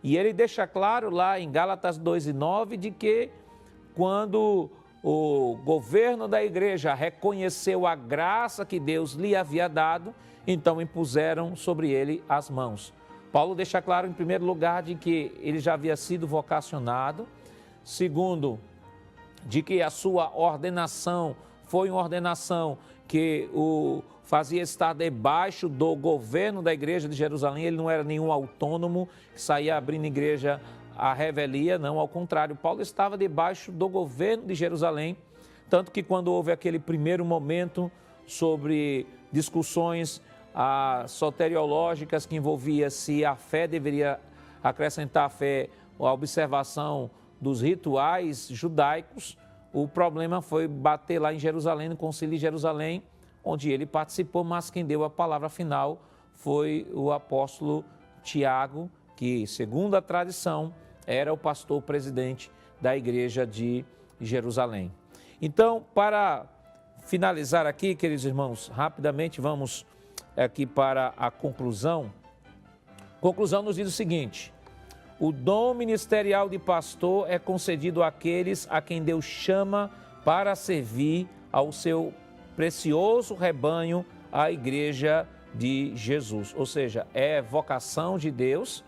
E ele deixa claro lá em Gálatas 2:9 de que quando o governo da igreja reconheceu a graça que Deus lhe havia dado, então impuseram sobre ele as mãos. Paulo deixa claro, em primeiro lugar, de que ele já havia sido vocacionado. Segundo, de que a sua ordenação foi uma ordenação que o fazia estar debaixo do governo da igreja de Jerusalém. Ele não era nenhum autônomo que saía abrindo igreja à revelia, não, ao contrário. Paulo estava debaixo do governo de Jerusalém, tanto que quando houve aquele primeiro momento sobre discussões soteriológicas que envolvia se a fé deveria acrescentar a fé ou a observação dos rituais judaicos, o problema foi bater lá em Jerusalém, no concílio de Jerusalém, onde ele participou, mas quem deu a palavra final foi o apóstolo Tiago, que, segundo a tradição, era o pastor presidente da igreja de Jerusalém. Então, para finalizar aqui, queridos irmãos, rapidamente vamos aqui para a conclusão. A conclusão nos diz o seguinte: o dom ministerial de pastor é concedido àqueles a quem Deus chama para servir ao seu precioso rebanho, a igreja de Jesus. Ou seja, é vocação de Deus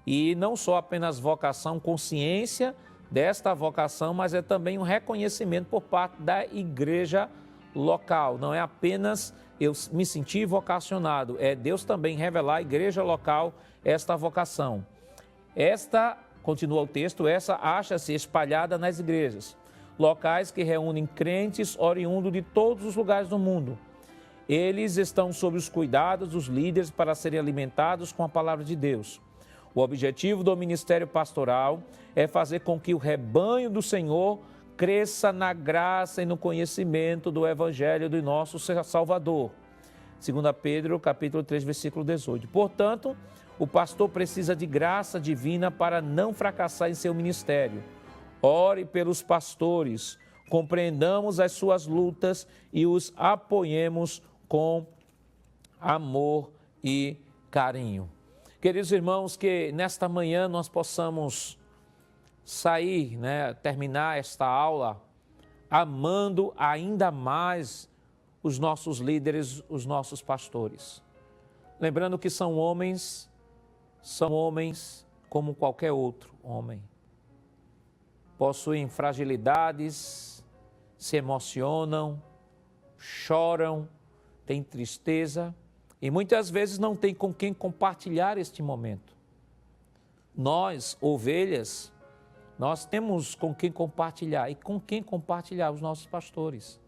e não só apenas vocação, consciência desta vocação, mas é também um reconhecimento por parte da igreja local. Não é apenas eu me sentir vocacionado, é Deus também revelar à igreja local esta vocação. Esta, continua o texto, essa acha-se espalhada nas igrejas, locais que reúnem crentes oriundos de todos os lugares do mundo. Eles estão sob os cuidados dos líderes para serem alimentados com a palavra de Deus. O objetivo do ministério pastoral é fazer com que o rebanho do Senhor cresça na graça e no conhecimento do Evangelho do nosso Salvador. 2 Pedro, capítulo 3, versículo 18. Portanto, o pastor precisa de graça divina para não fracassar em seu ministério. Ore pelos pastores, compreendamos as suas lutas e os apoiemos com amor e carinho. Queridos irmãos, que nesta manhã nós possamos sair, terminar esta aula amando ainda mais os nossos líderes, os nossos pastores. Lembrando que são homens como qualquer outro homem. Possuem fragilidades, se emocionam, choram, têm tristeza e muitas vezes não têm com quem compartilhar este momento. Nós, ovelhas, nós temos com quem compartilhar. E com quem compartilhar? Os nossos pastores.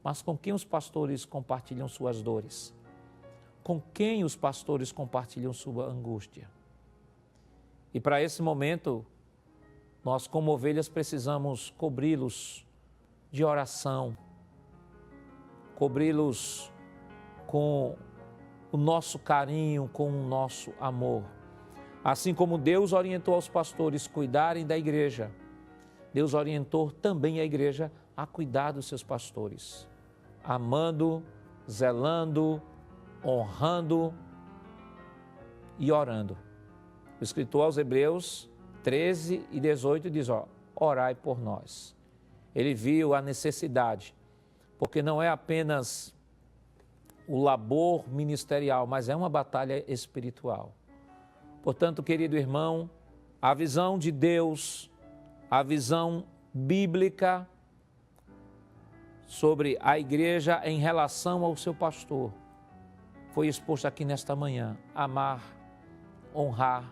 Mas com quem os pastores compartilham suas dores? Com quem os pastores compartilham sua angústia? E para esse momento, nós como ovelhas precisamos cobri-los de oração, cobri-los com o nosso carinho, com o nosso amor. Assim como Deus orientou aos pastores cuidarem da igreja, Deus orientou também a igreja a cuidar dos seus pastores, amando, zelando, honrando e orando. O escritor aos Hebreus 13 e 18 diz, orai por nós. Ele viu a necessidade, porque não é apenas o labor ministerial, mas é uma batalha espiritual. Portanto, querido irmão, a visão de Deus, a visão bíblica sobre a igreja em relação ao seu pastor, foi exposto aqui nesta manhã. Amar, honrar,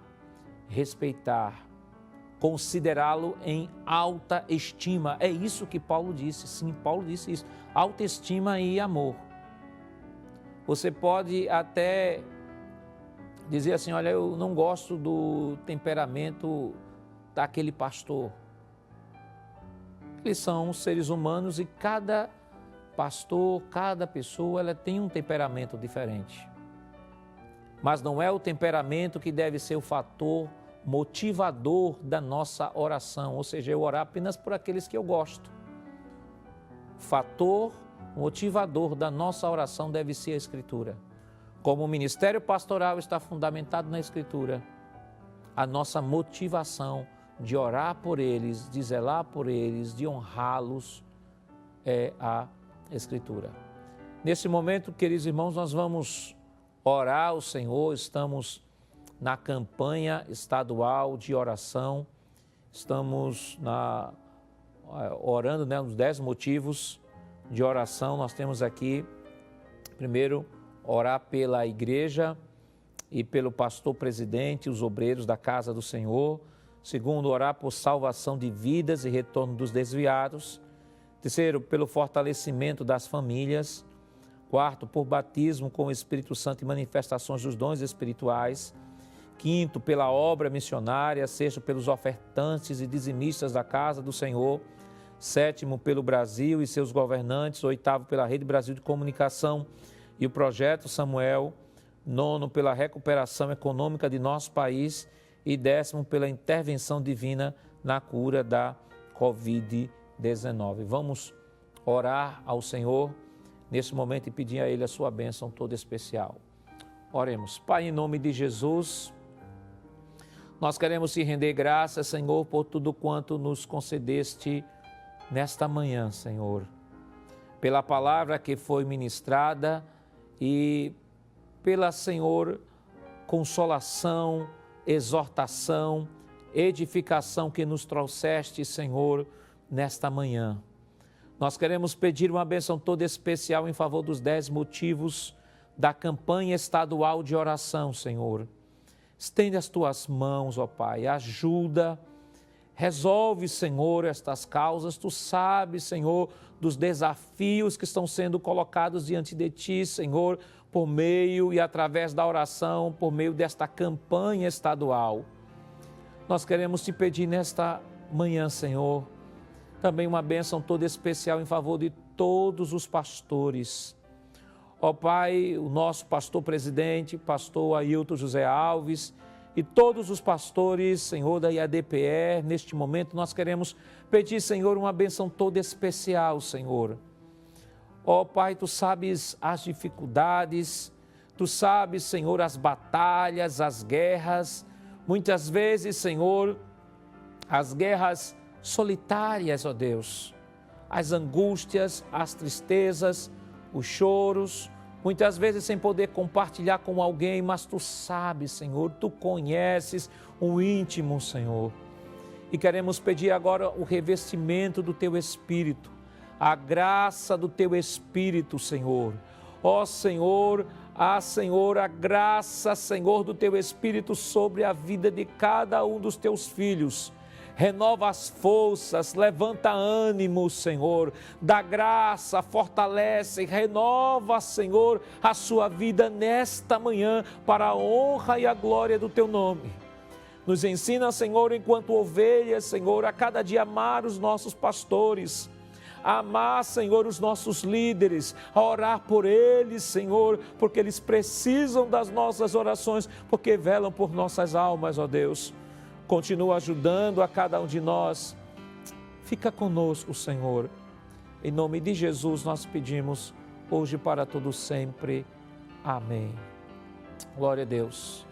respeitar, considerá-lo em alta estima. É isso que Paulo disse. Sim, Paulo disse isso. Alta estima e amor. Você pode até dizia assim, olha, eu não gosto do temperamento daquele pastor. Eles são seres humanos e cada pastor, cada pessoa, ela tem um temperamento diferente. Mas não é o temperamento que deve ser o fator motivador da nossa oração, ou seja, eu orar apenas por aqueles que eu gosto. O fator motivador da nossa oração deve ser a Escritura. Como o ministério pastoral está fundamentado na Escritura, a nossa motivação de orar por eles, de zelar por eles, de honrá-los, é a Escritura. Nesse momento, queridos irmãos, nós vamos orar ao Senhor, estamos na campanha estadual de oração, estamos orando, nos 10 motivos de oração. Nós temos aqui, primeiro, orar pela igreja e pelo pastor presidente, os obreiros da casa do Senhor. Segundo, orar por salvação de vidas e retorno dos desviados. Terceiro, pelo fortalecimento das famílias. Quarto, por batismo com o Espírito Santo e manifestações dos dons espirituais. Quinto, pela obra missionária. Sexto, pelos ofertantes e dizimistas da casa do Senhor. Sétimo, pelo Brasil e seus governantes. Oitavo, pela Rede Brasil de Comunicação e o Projeto Samuel. Nono, pela recuperação econômica de nosso país. E 10º, pela intervenção divina na cura da Covid-19. Vamos orar ao Senhor nesse momento e pedir a Ele a sua bênção toda especial. Oremos. Pai, em nome de Jesus, nós queremos te render graças, Senhor, por tudo quanto nos concedeste nesta manhã, Senhor. Pela palavra que foi ministrada e pela, Senhor, consolação, exortação, edificação que nos trouxeste, Senhor, nesta manhã. Nós queremos pedir uma bênção toda especial em favor dos 10 motivos da campanha estadual de oração, Senhor. Estende as tuas mãos, ó Pai, ajuda, resolve, Senhor, estas causas. Tu sabes, Senhor, dos desafios que estão sendo colocados diante de Ti, Senhor, por meio e através da oração, por meio desta campanha estadual. Nós queremos te pedir nesta manhã, Senhor, também uma bênção toda especial em favor de todos os pastores. Ó Pai, o nosso pastor presidente, pastor Ailton José Alves e todos os pastores, Senhor, da IADPR, neste momento nós queremos pedir, Senhor, uma bênção toda especial, Senhor. Ó Pai, Tu sabes as dificuldades, Tu sabes, Senhor, as batalhas, as guerras, muitas vezes, Senhor, as guerras solitárias, ó Deus, as angústias, as tristezas, os choros, muitas vezes sem poder compartilhar com alguém, mas Tu sabes, Senhor, Tu conheces o íntimo, Senhor. E queremos pedir agora o revestimento do Teu Espírito, a graça do Teu Espírito, Senhor. Ó Senhor, a graça, Senhor, do Teu Espírito sobre a vida de cada um dos Teus filhos. Renova as forças, levanta ânimo, Senhor, dá graça, fortalece, renova, Senhor, a sua vida nesta manhã para a honra e a glória do Teu nome. Nos ensina, Senhor, enquanto ovelhas, Senhor, a cada dia amar os nossos pastores, a amar, Senhor, os nossos líderes, a orar por eles, Senhor, porque eles precisam das nossas orações, porque velam por nossas almas, ó Deus. Continua ajudando a cada um de nós. Fica conosco, Senhor. Em nome de Jesus nós pedimos, hoje para todo sempre. Amém. Glória a Deus.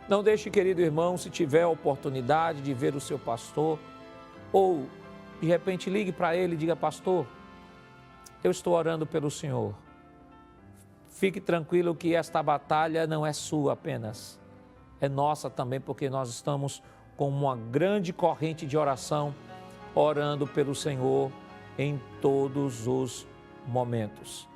Não deixe, querido irmão, se tiver a oportunidade de ver o seu pastor, ou de repente ligue para ele e diga: pastor, eu estou orando pelo Senhor. Fique tranquilo que esta batalha não é sua apenas, é nossa também, porque nós estamos com uma grande corrente de oração, orando pelo Senhor em todos os momentos.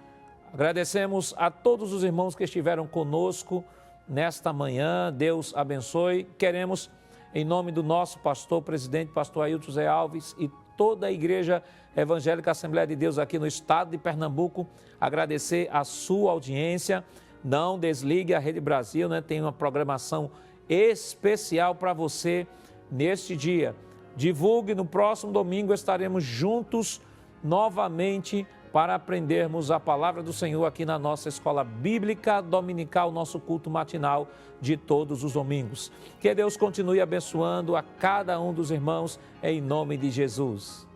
Agradecemos a todos os irmãos que estiveram conosco nesta manhã. Deus abençoe. Queremos, em nome do nosso pastor presidente, pastor Ailton José Alves, e toda a Igreja Evangélica Assembleia de Deus aqui no estado de Pernambuco, agradecer a sua audiência, Não desligue a Rede Brasil, né? Tem uma programação especial para você neste dia. Divulgue, no próximo domingo estaremos juntos novamente para aprendermos a palavra do Senhor aqui na nossa escola bíblica dominical, nosso culto matinal de todos os domingos. Que Deus continue abençoando a cada um dos irmãos em nome de Jesus.